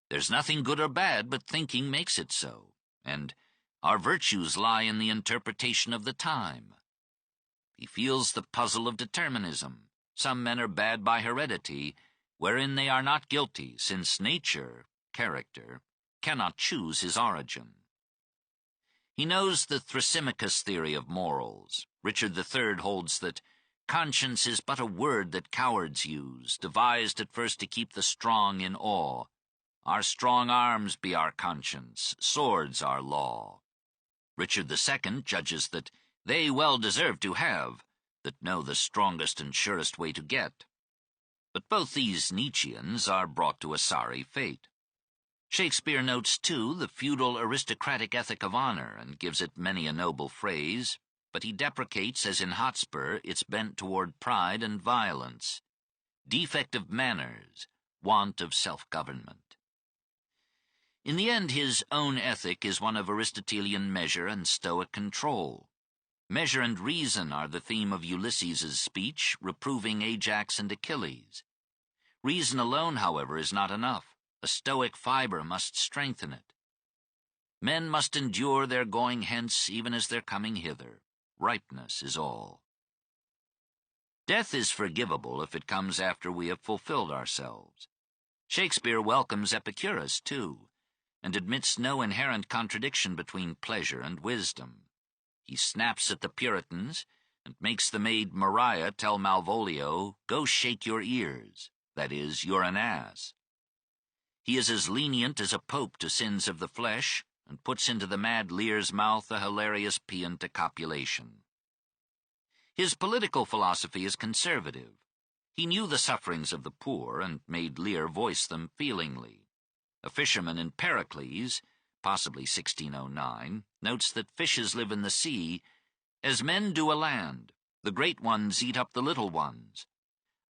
There's nothing good or bad, but thinking makes it so, and our virtues lie in the interpretation of the time. He feels the puzzle of determinism. Some men are bad by heredity, wherein they are not guilty, since nature, character, cannot choose his origin. He knows the Thrasymachus theory of morals. Richard III holds that conscience is but a word that cowards use, devised at first to keep the strong in awe. Our strong arms be our conscience, swords our law. Richard II judges that they well deserve to have, that know the strongest and surest way to get. But both these Nietzscheans are brought to a sorry fate. Shakespeare notes, too, the feudal aristocratic ethic of honor and gives it many a noble phrase, but he deprecates, as in Hotspur, its bent toward pride and violence, defect of manners, want of self-government. In the end, his own ethic is one of Aristotelian measure and Stoic control. Measure and reason are the theme of Ulysses' speech, reproving Ajax and Achilles. Reason alone, however, is not enough. A Stoic fiber must strengthen it. Men must endure their going hence even as their coming hither. Ripeness is all. Death is forgivable if it comes after we have fulfilled ourselves. Shakespeare welcomes Epicurus, too, and admits no inherent contradiction between pleasure and wisdom. He snaps at the Puritans and makes the maid Maria tell Malvolio, "Go shake your ears," that is, "You're an ass." He is as lenient as a pope to sins of the flesh, and puts into the mad Lear's mouth a hilarious paean to copulation. His political philosophy is conservative. He knew the sufferings of the poor and made Lear voice them feelingly. A fisherman in Pericles, possibly 1609, notes that fishes live in the sea, As men do a land, the great ones eat up the little ones.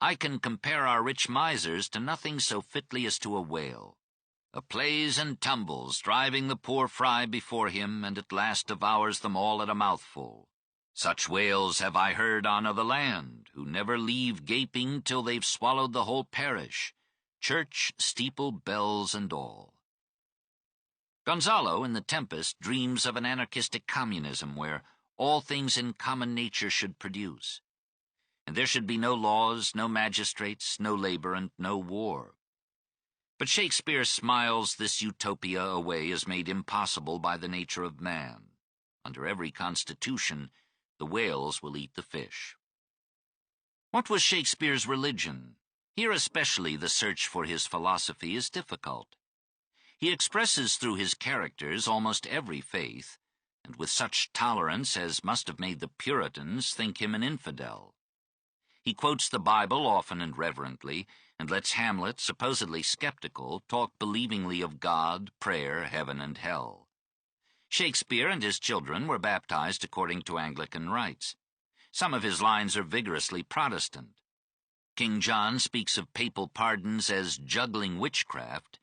I can compare our rich misers to nothing so fitly as to a whale. A plays and tumbles, driving the poor fry before him, and at last devours them all at a mouthful. Such whales have I heard on o' the land, who never leave gaping till they've swallowed the whole parish, church, steeple, bells, and all. Gonzalo, in The Tempest, dreams of an anarchistic communism where all things in common nature should produce, and there should be no laws, no magistrates, no labor, and no war. But Shakespeare smiles this utopia away as made impossible by the nature of man. Under every constitution, the whales will eat the fish. What was Shakespeare's religion? Here especially the search for his philosophy is difficult. He expresses through his characters almost every faith, and with such tolerance as must have made the Puritans think him an infidel. He quotes the Bible often and reverently, and lets Hamlet, supposedly skeptical, talk believingly of God, prayer, heaven, and hell. Shakespeare and his children were baptized according to Anglican rites. Some of his lines are vigorously Protestant. King John speaks of papal pardons as juggling witchcraft,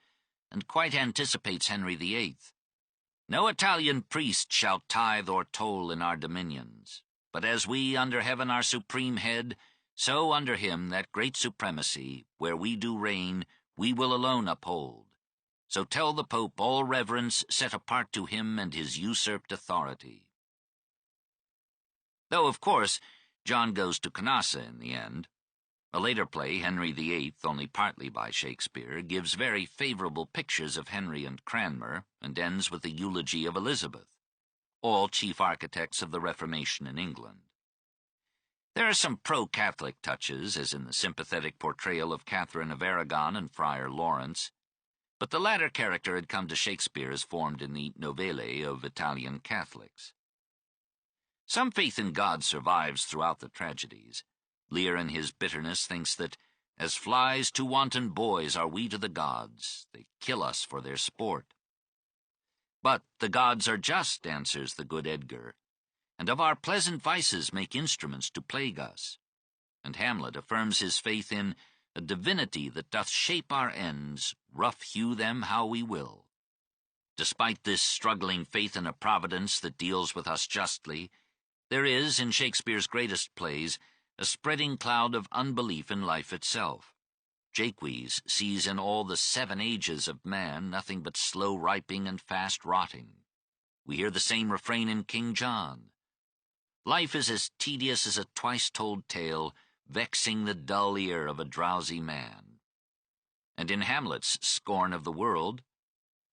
and quite anticipates Henry VIII. No Italian priest shall tithe or toll in our dominions, but as we under heaven our supreme head, so under him that great supremacy, where we do reign, we will alone uphold. So tell the Pope all reverence set apart to him and his usurped authority. Though, of course, John goes to Canassa in the end. A later play, Henry VIII, only partly by Shakespeare, gives very favorable pictures of Henry and Cranmer, and ends with a eulogy of Elizabeth, all chief architects of the Reformation in England. There are some pro-Catholic touches, as in the sympathetic portrayal of Catherine of Aragon and Friar Lawrence, but the latter character had come to Shakespeare as formed in the novelle of Italian Catholics. Some faith in God survives throughout the tragedies. Lear in his bitterness thinks that, as flies to wanton boys are we to the gods, they kill us for their sport. But the gods are just, answers the good Edgar, and of our pleasant vices make instruments to plague us. And Hamlet affirms his faith in a divinity that doth shape our ends, rough hew them how we will. Despite this struggling faith in a providence that deals with us justly, there is, in Shakespeare's greatest plays, a spreading cloud of unbelief in life itself. Jaques sees in all the 7 ages of man nothing but slow riping and fast rotting. We hear the same refrain in King John. Life is as tedious as a twice-told tale, vexing the dull ear of a drowsy man. And in Hamlet's scorn of the world,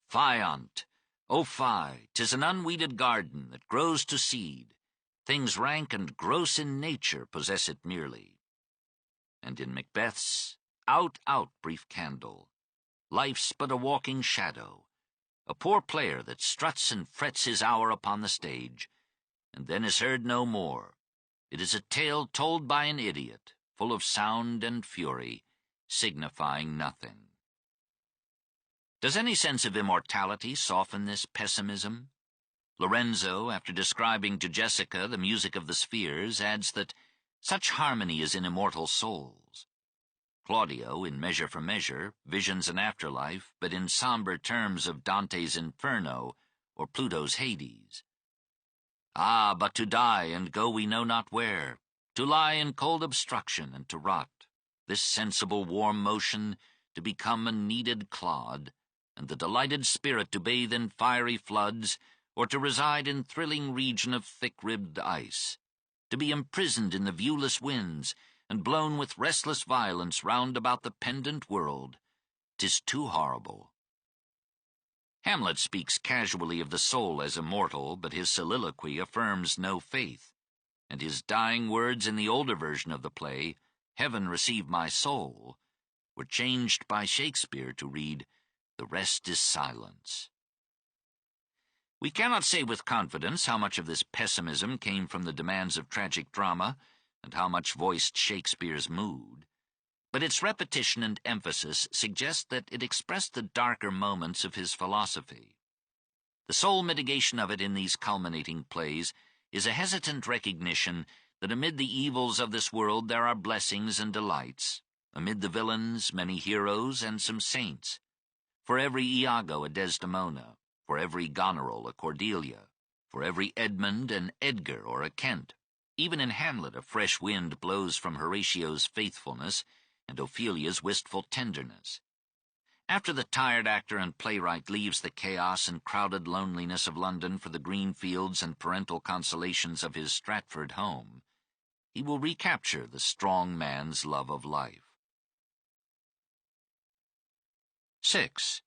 Fie on't, oh fie, 'tis an unweeded garden that grows to seed. Things rank and gross in nature possess it merely. And in Macbeth's, Out, out, brief candle, life's but a walking shadow, a poor player that struts and frets his hour upon the stage, and then is heard no more. It is a tale told by an idiot, full of sound and fury, signifying nothing. Does any sense of immortality soften this pessimism? Lorenzo, after describing to Jessica the music of the spheres, adds that such harmony is in immortal souls. Claudio, in Measure for Measure, visions an afterlife, but in somber terms of Dante's Inferno or Pluto's Hades. Ah, but to die and go we know not where, to lie in cold obstruction and to rot, this sensible warm motion to become a kneaded clod, and the delighted spirit to bathe in fiery floods, or to reside in thrilling region of thick-ribbed ice, to be imprisoned in the viewless winds, and blown with restless violence round about the pendant world, 'tis too horrible. Hamlet speaks casually of the soul as immortal, but his soliloquy affirms no faith, and his dying words in the older version of the play, Heaven receive my soul, were changed by Shakespeare to read, The rest is silence. We cannot say with confidence how much of this pessimism came from the demands of tragic drama, and how much voiced Shakespeare's mood, but its repetition and emphasis suggest that it expressed the darker moments of his philosophy. The sole mitigation of it in these culminating plays is a hesitant recognition that amid the evils of this world there are blessings and delights, amid the villains many heroes and some saints. For every Iago a Desdemona, for every Goneril a Cordelia, for every Edmund an Edgar or a Kent. Even in Hamlet a fresh wind blows from Horatio's faithfulness and Ophelia's wistful tenderness. After the tired actor and playwright leaves the chaos and crowded loneliness of London for the green fields and parental consolations of his Stratford home, he will recapture the strong man's love of life. 6.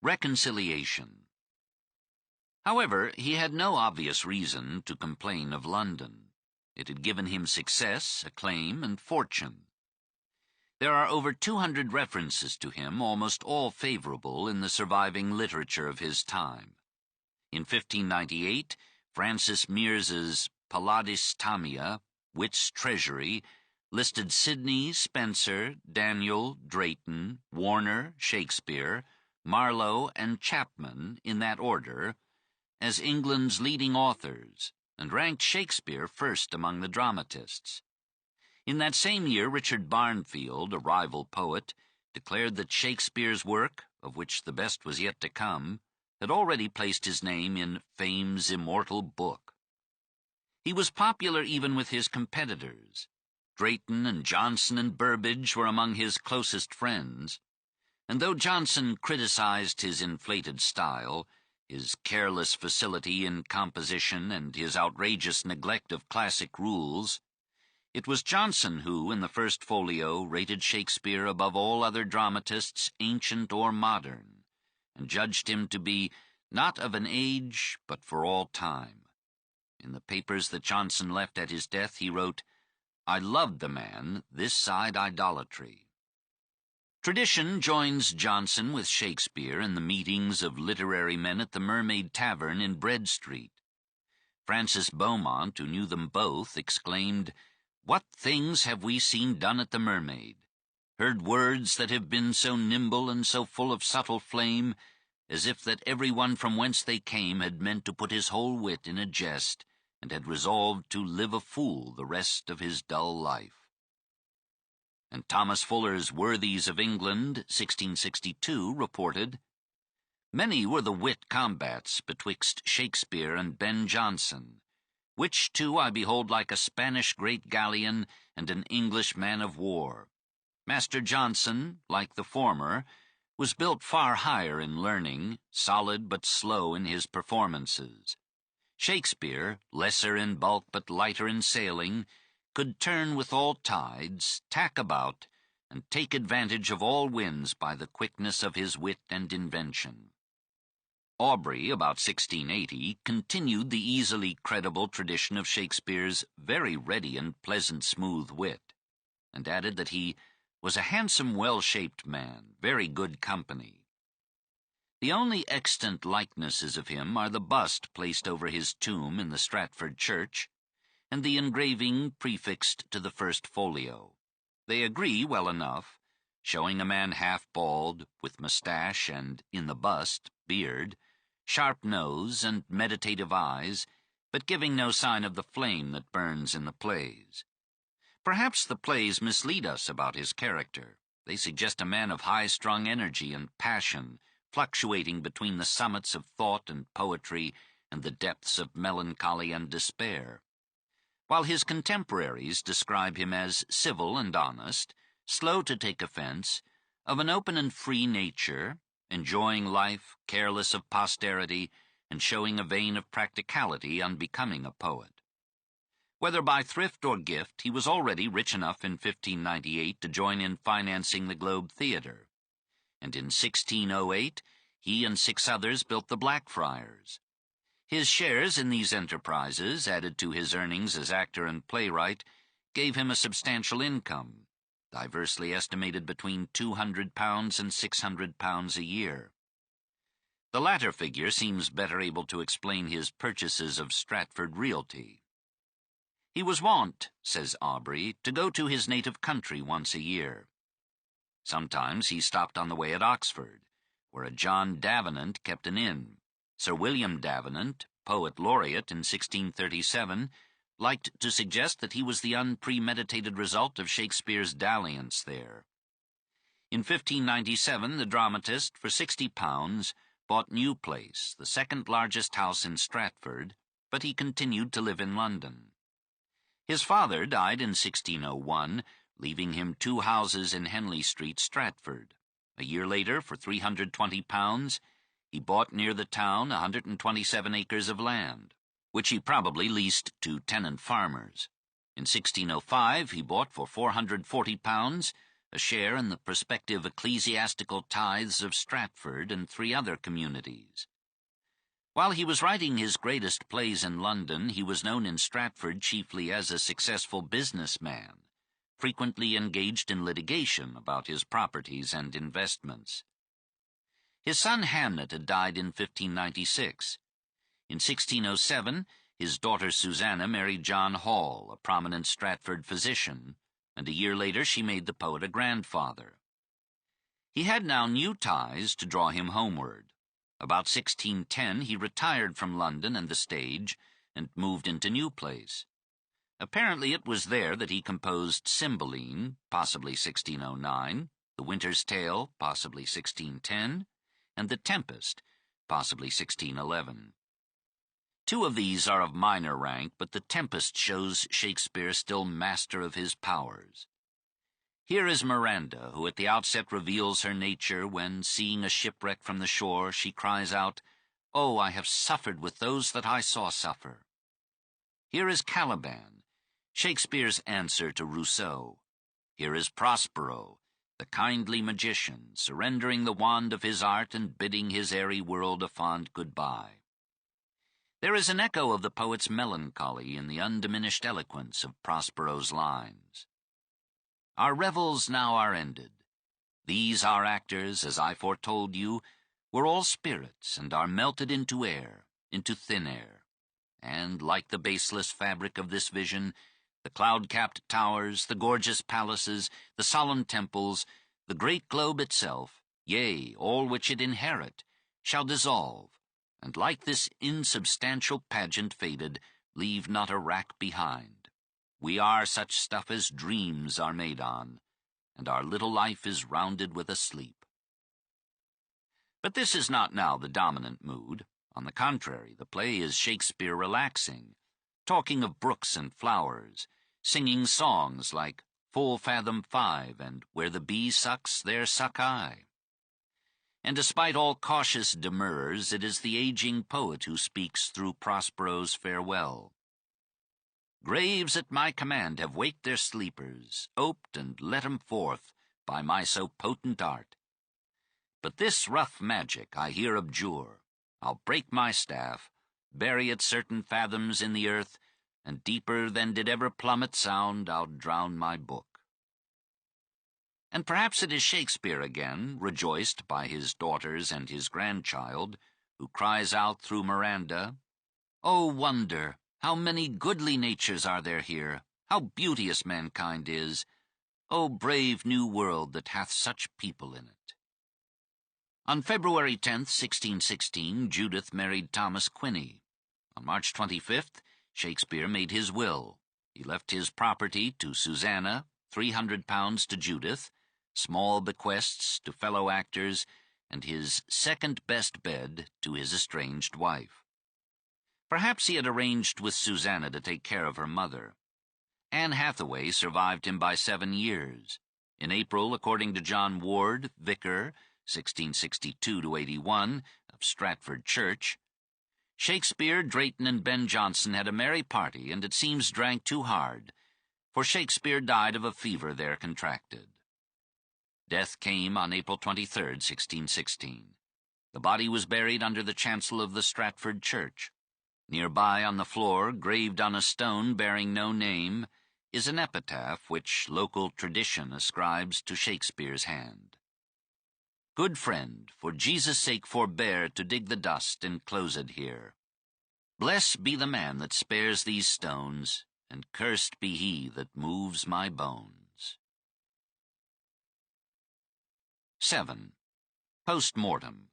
Reconciliation. However, he had no obvious reason to complain of London. It had given him success, acclaim, and fortune. There are over 200 references to him, almost all favorable in the surviving literature of his time. In 1598, Francis Mears's Palladis Tamia, Wit's Treasury, listed Sidney, Spenser, Daniel, Drayton, Warner, Shakespeare, Marlowe, and Chapman, in that order, as England's leading authors, and ranked Shakespeare first among the dramatists. In that same year, Richard Barnfield, a rival poet, declared that Shakespeare's work, of which the best was yet to come, had already placed his name in fame's immortal book. He was popular even with his competitors. Drayton and Johnson and Burbage were among his closest friends, and though Johnson criticized his inflated style, his careless facility in composition, and his outrageous neglect of classic rules, it was Johnson who, in the first folio, rated Shakespeare above all other dramatists, ancient or modern, and judged him to be not of an age, but for all time. In the papers that Johnson left at his death, he wrote, "I loved the man, this side idolatry." Tradition joins Johnson with Shakespeare in the meetings of literary men at the Mermaid Tavern in Bread Street. Francis Beaumont, who knew them both, exclaimed, "What things have we seen done at the Mermaid? Heard words that have been so nimble and so full of subtle flame, as if that every one from whence they came had meant to put his whole wit in a jest, and had resolved to live a fool the rest of his dull life." And Thomas Fuller's Worthies of England, 1662, reported, "Many were the wit combats betwixt Shakespeare and Ben Jonson, which two I behold like a Spanish great galleon and an English man of war. Master Jonson, like the former, was built far higher in learning, solid but slow in his performances. Shakespeare, lesser in bulk but lighter in sailing, could turn with all tides, tack about, and take advantage of all winds by the quickness of his wit and invention." Aubrey, about 1680, continued the easily credible tradition of Shakespeare's very ready and pleasant smooth wit, and added that he was a handsome, well-shaped man, very good company. The only extant likenesses of him are the bust placed over his tomb in the Stratford church, and the engraving prefixed to the first folio. They agree well enough, showing a man half-bald, with moustache and, in the bust, beard, sharp nose and meditative eyes, but giving no sign of the flame that burns in the plays. Perhaps the plays mislead us about his character. They suggest a man of high-strung energy and passion, fluctuating between the summits of thought and poetry and the depths of melancholy and despair, while his contemporaries describe him as civil and honest, slow to take offense, of an open and free nature, enjoying life, careless of posterity, and showing a vein of practicality unbecoming a poet. Whether by thrift or gift, he was already rich enough in 1598 to join in financing the Globe Theatre, and in 1608 he and 6 others built the Blackfriars. His shares in these enterprises, added to his earnings as actor and playwright, gave him a substantial income, diversely estimated between £200 and £600 a year. The latter figure seems better able to explain his purchases of Stratford realty. He was wont, says Aubrey, to go to his native country once a year. Sometimes he stopped on the way at Oxford, where a John Davenant kept an inn. Sir William Davenant, poet laureate in 1637, liked to suggest that he was the unpremeditated result of Shakespeare's dalliance there. In 1597, the dramatist, for £60, bought New Place, the second largest house in Stratford, but he continued to live in London. His father died in 1601, leaving him 2 houses in Henley Street, Stratford. A year later, for £320, he bought near the town 127 acres of land, which he probably leased to tenant farmers. In 1605, he bought for £440 a share in the prospective ecclesiastical tithes of Stratford and 3 other communities. While he was writing his greatest plays in London, he was known in Stratford chiefly as a successful businessman, frequently engaged in litigation about his properties and investments. His son Hamlet had died in 1596. In 1607, his daughter Susanna married John Hall, a prominent Stratford physician, and a year later she made the poet a grandfather. He had now new ties to draw him homeward. About 1610 he retired from London and the stage and moved into New Place. Apparently it was there that he composed Cymbeline, possibly 1609, The Winter's Tale, possibly 1610, and The Tempest, possibly 1611. 2 of these are of minor rank, but The Tempest shows Shakespeare still master of his powers. Here is Miranda, who at the outset reveals her nature when, seeing a shipwreck from the shore, she cries out, "Oh, I have suffered with those that I saw suffer." Here is Caliban, Shakespeare's answer to Rousseau. Here is Prospero, the kindly magician, surrendering the wand of his art and bidding his airy world a fond goodbye. There is an echo of the poet's melancholy in the undiminished eloquence of Prospero's lines. Our revels now are ended. These our actors, as I foretold you, were all spirits, and are melted into air, into thin air. And, like the baseless fabric of this vision, the cloud-capped towers, the gorgeous palaces, the solemn temples, the great globe itself, yea, all which it inherit, shall dissolve, and like this insubstantial pageant faded, leave not a rack behind. We are such stuff as dreams are made on, and our little life is rounded with a sleep. But this is not now the dominant mood. On the contrary, the play is Shakespeare relaxing, talking of brooks and flowers, singing songs like Full Fathom 5 and Where the Bee Sucks, There Suck I. And despite all cautious demurs, it is the aging poet who speaks through Prospero's farewell. Graves at my command have waked their sleepers, oped and let 'em forth by my so potent art. But this rough magic I here abjure. I'll break my staff, bury it certain fathoms in the earth, and deeper than did ever plummet sound, I'll drown my book. And perhaps it is Shakespeare again, rejoiced by his daughters and his grandchild, who cries out through Miranda, "Oh, wonder! How many goodly natures are there here! How beauteous mankind is! O brave new world that hath such people in it!" On February 10th, 1616, Judith married Thomas Quinney. On March 25th, Shakespeare made his will. He left his property to Susanna, £300 to Judith, small bequests to fellow actors, and his second-best bed to his estranged wife. Perhaps he had arranged with Susanna to take care of her mother. Anne Hathaway survived him by 7 years. In April, according to John Ward, vicar, 1662–81, of Stratford Church, Shakespeare, Drayton, and Ben Jonson had a merry party, and it seems drank too hard, for Shakespeare died of a fever there contracted. Death came on April 23, 1616. The body was buried under the chancel of the Stratford Church. Nearby on the floor, graved on a stone bearing no name, is an epitaph which local tradition ascribes to Shakespeare's hand. Good friend, for Jesus' sake forbear to dig the dust enclosed here. Blessed be the man that spares these stones, and cursed be he that moves my bones. 7. Post Mortem.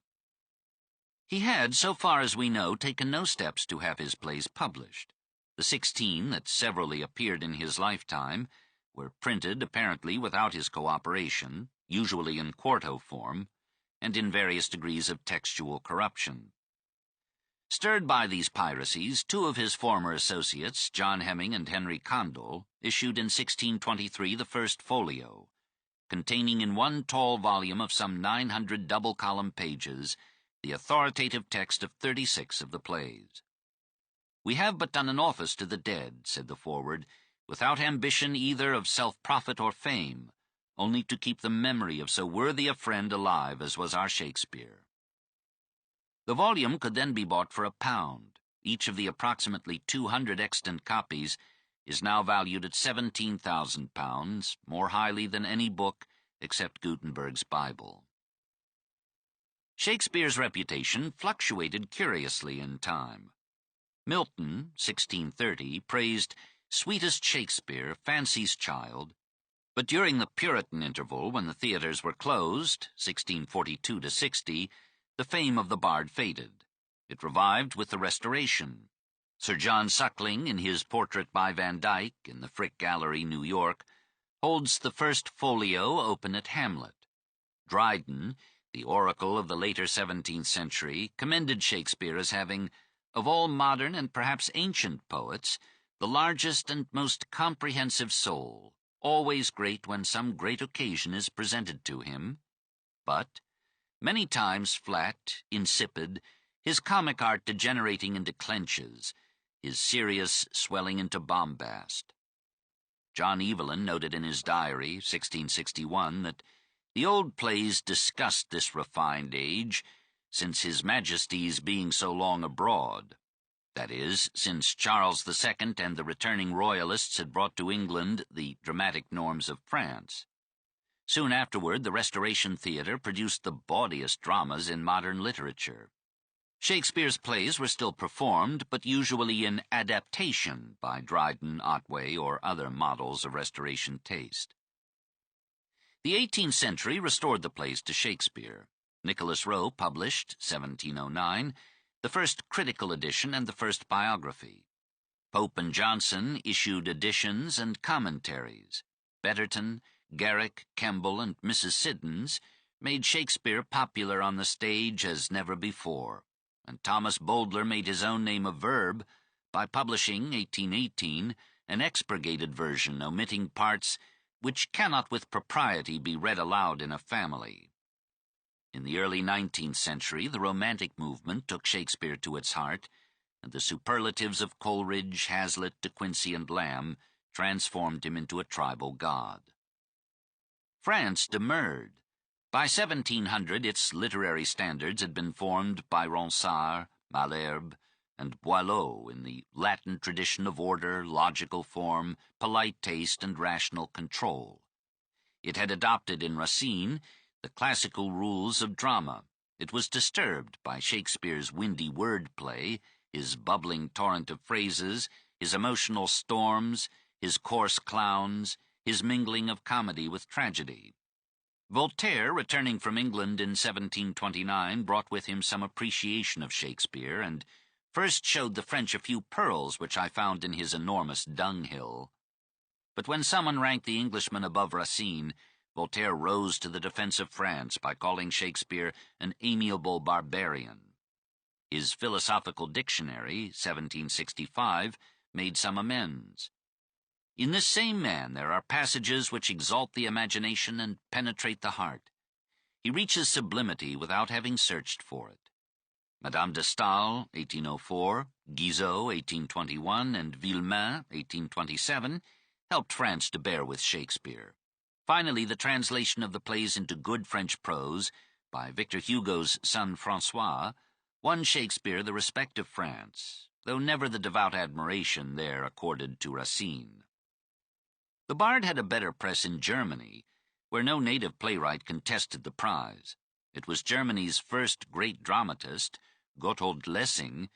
He had, so far as we know, taken no steps to have his plays published. The 16 that severally appeared in his lifetime were printed apparently without his cooperation, usually in quarto form, and in various degrees of textual corruption. Stirred by these piracies, two of his former associates, John Hemming and Henry Condell, issued in 1623 the first folio, containing in one tall volume of some 900 double-column pages the authoritative text of 36 of the plays. "We have but done an office to the dead," said the foreword, "without ambition either of self-profit or fame, only to keep the memory of so worthy a friend alive as was our Shakespeare." The volume could then be bought for £1. Each of the approximately 200 extant copies is now valued at £17,000, more highly than any book except Gutenberg's Bible. Shakespeare's reputation fluctuated curiously in time. Milton, 1630, praised "sweetest Shakespeare, fancy's child," but during the Puritan interval, when the theatres were closed, 1642–60, the fame of the bard faded. It revived with the Restoration. Sir John Suckling, in his Portrait by Van Dyck in the Frick Gallery, New York, holds the first folio open at Hamlet. Dryden, the oracle of the later 17th century, commended Shakespeare as having, of all modern and perhaps ancient poets, the largest and most comprehensive soul, always great when some great occasion is presented to him. But, many times flat, insipid, his comic art degenerating into clenches, his serious swelling into bombast. John Evelyn noted in his diary, 1661, that the old plays disgust this refined age, since his Majesty's being so long abroad. That is, since Charles II and the returning royalists had brought to England the dramatic norms of France. Soon afterward, the Restoration Theatre produced the bawdiest dramas in modern literature. Shakespeare's plays were still performed, but usually in adaptation by Dryden, Otway, or other models of Restoration taste. The 18th century restored the plays to Shakespeare. Nicholas Rowe published, 1709, the first critical edition and the first biography. Pope and Johnson issued editions and commentaries. Betterton, Garrick, Kemble, and Mrs. Siddons made Shakespeare popular on the stage as never before, and Thomas Bowdler made his own name a verb by publishing, 1818, an expurgated version omitting parts which cannot with propriety be read aloud in a family. In the early 19th century, the Romantic movement took Shakespeare to its heart, and the superlatives of Coleridge, Hazlitt, De Quincey, and Lamb transformed him into a tribal god. France demurred. By 1700, its literary standards had been formed by Ronsard, Malherbe, and Boileau in the Latin tradition of order, logical form, polite taste, and rational control. It had adopted in Racine the classical rules of drama. It was disturbed by Shakespeare's windy wordplay, his bubbling torrent of phrases, his emotional storms, his coarse clowns, his mingling of comedy with tragedy. Voltaire, returning from England in 1729, brought with him some appreciation of Shakespeare, and first showed the French a few pearls which I found in his enormous dunghill. But when someone ranked the Englishman above Racine, Voltaire rose to the defense of France by calling Shakespeare an amiable barbarian. His Philosophical Dictionary, 1765, made some amends. In this same man there are passages which exalt the imagination and penetrate the heart. He reaches sublimity without having searched for it. Madame de Staël, 1804, Guizot, 1821, and Villemain, 1827, helped France to bear with Shakespeare. Finally, the translation of the plays into good French prose by Victor Hugo's son François won Shakespeare the respect of France, though never the devout admiration there accorded to Racine. The bard had a better press in Germany, where no native playwright contested the prize. It was Germany's first great dramatist, Gotthold Lessing,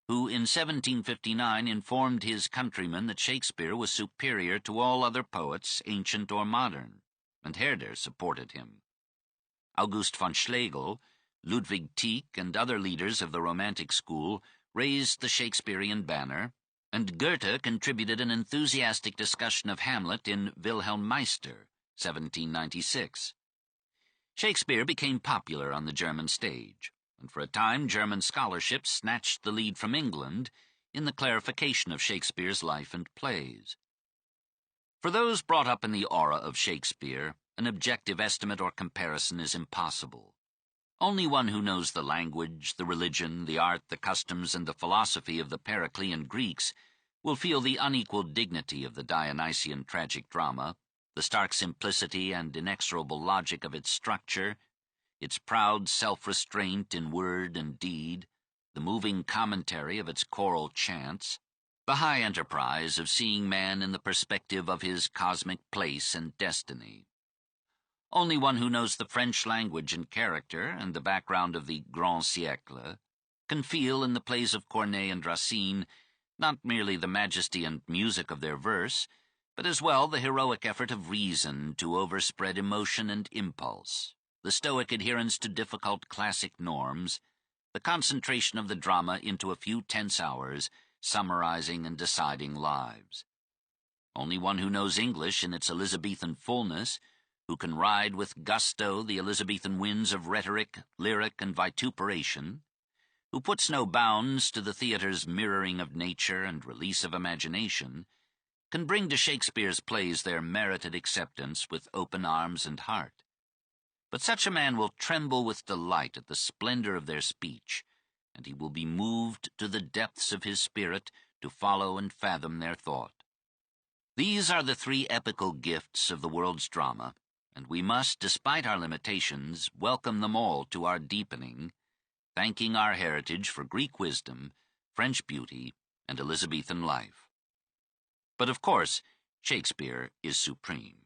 who in 1759 informed his countrymen that Shakespeare was superior to all other poets, ancient or modern, and Herder supported him. August von Schlegel, Ludwig Tieck and other leaders of the Romantic school raised the Shakespearean banner, and Goethe contributed an enthusiastic discussion of Hamlet in Wilhelm Meister, 1796. Shakespeare became popular on the German stage, and for a time German scholarship snatched the lead from England in the clarification of Shakespeare's life and plays. For those brought up in the aura of Shakespeare, an objective estimate or comparison is impossible. Only one who knows the language, the religion, the art, the customs, and the philosophy of the Periclean Greeks will feel the unequaled dignity of the Dionysian tragic drama, the stark simplicity and inexorable logic of its structure, its proud self-restraint in word and deed, the moving commentary of its choral chants, the high enterprise of seeing man in the perspective of his cosmic place and destiny. Only one who knows the French language and character and the background of the grand siècle can feel in the plays of Corneille and Racine not merely the majesty and music of their verse, but as well the heroic effort of reason to overspread emotion and impulse, the stoic adherence to difficult classic norms, the concentration of the drama into a few tense hours, summarizing and deciding lives. Only one who knows English in its Elizabethan fullness, who can ride with gusto the Elizabethan winds of rhetoric, lyric, and vituperation, who puts no bounds to the theatre's mirroring of nature and release of imagination, can bring to Shakespeare's plays their merited acceptance with open arms and heart. But such a man will tremble with delight at the splendor of their speech, and he will be moved to the depths of his spirit to follow and fathom their thought. These are the three epical gifts of the world's drama, and we must, despite our limitations, welcome them all to our deepening, thanking our heritage for Greek wisdom, French beauty, and Elizabethan life. But of course, Shakespeare is supreme.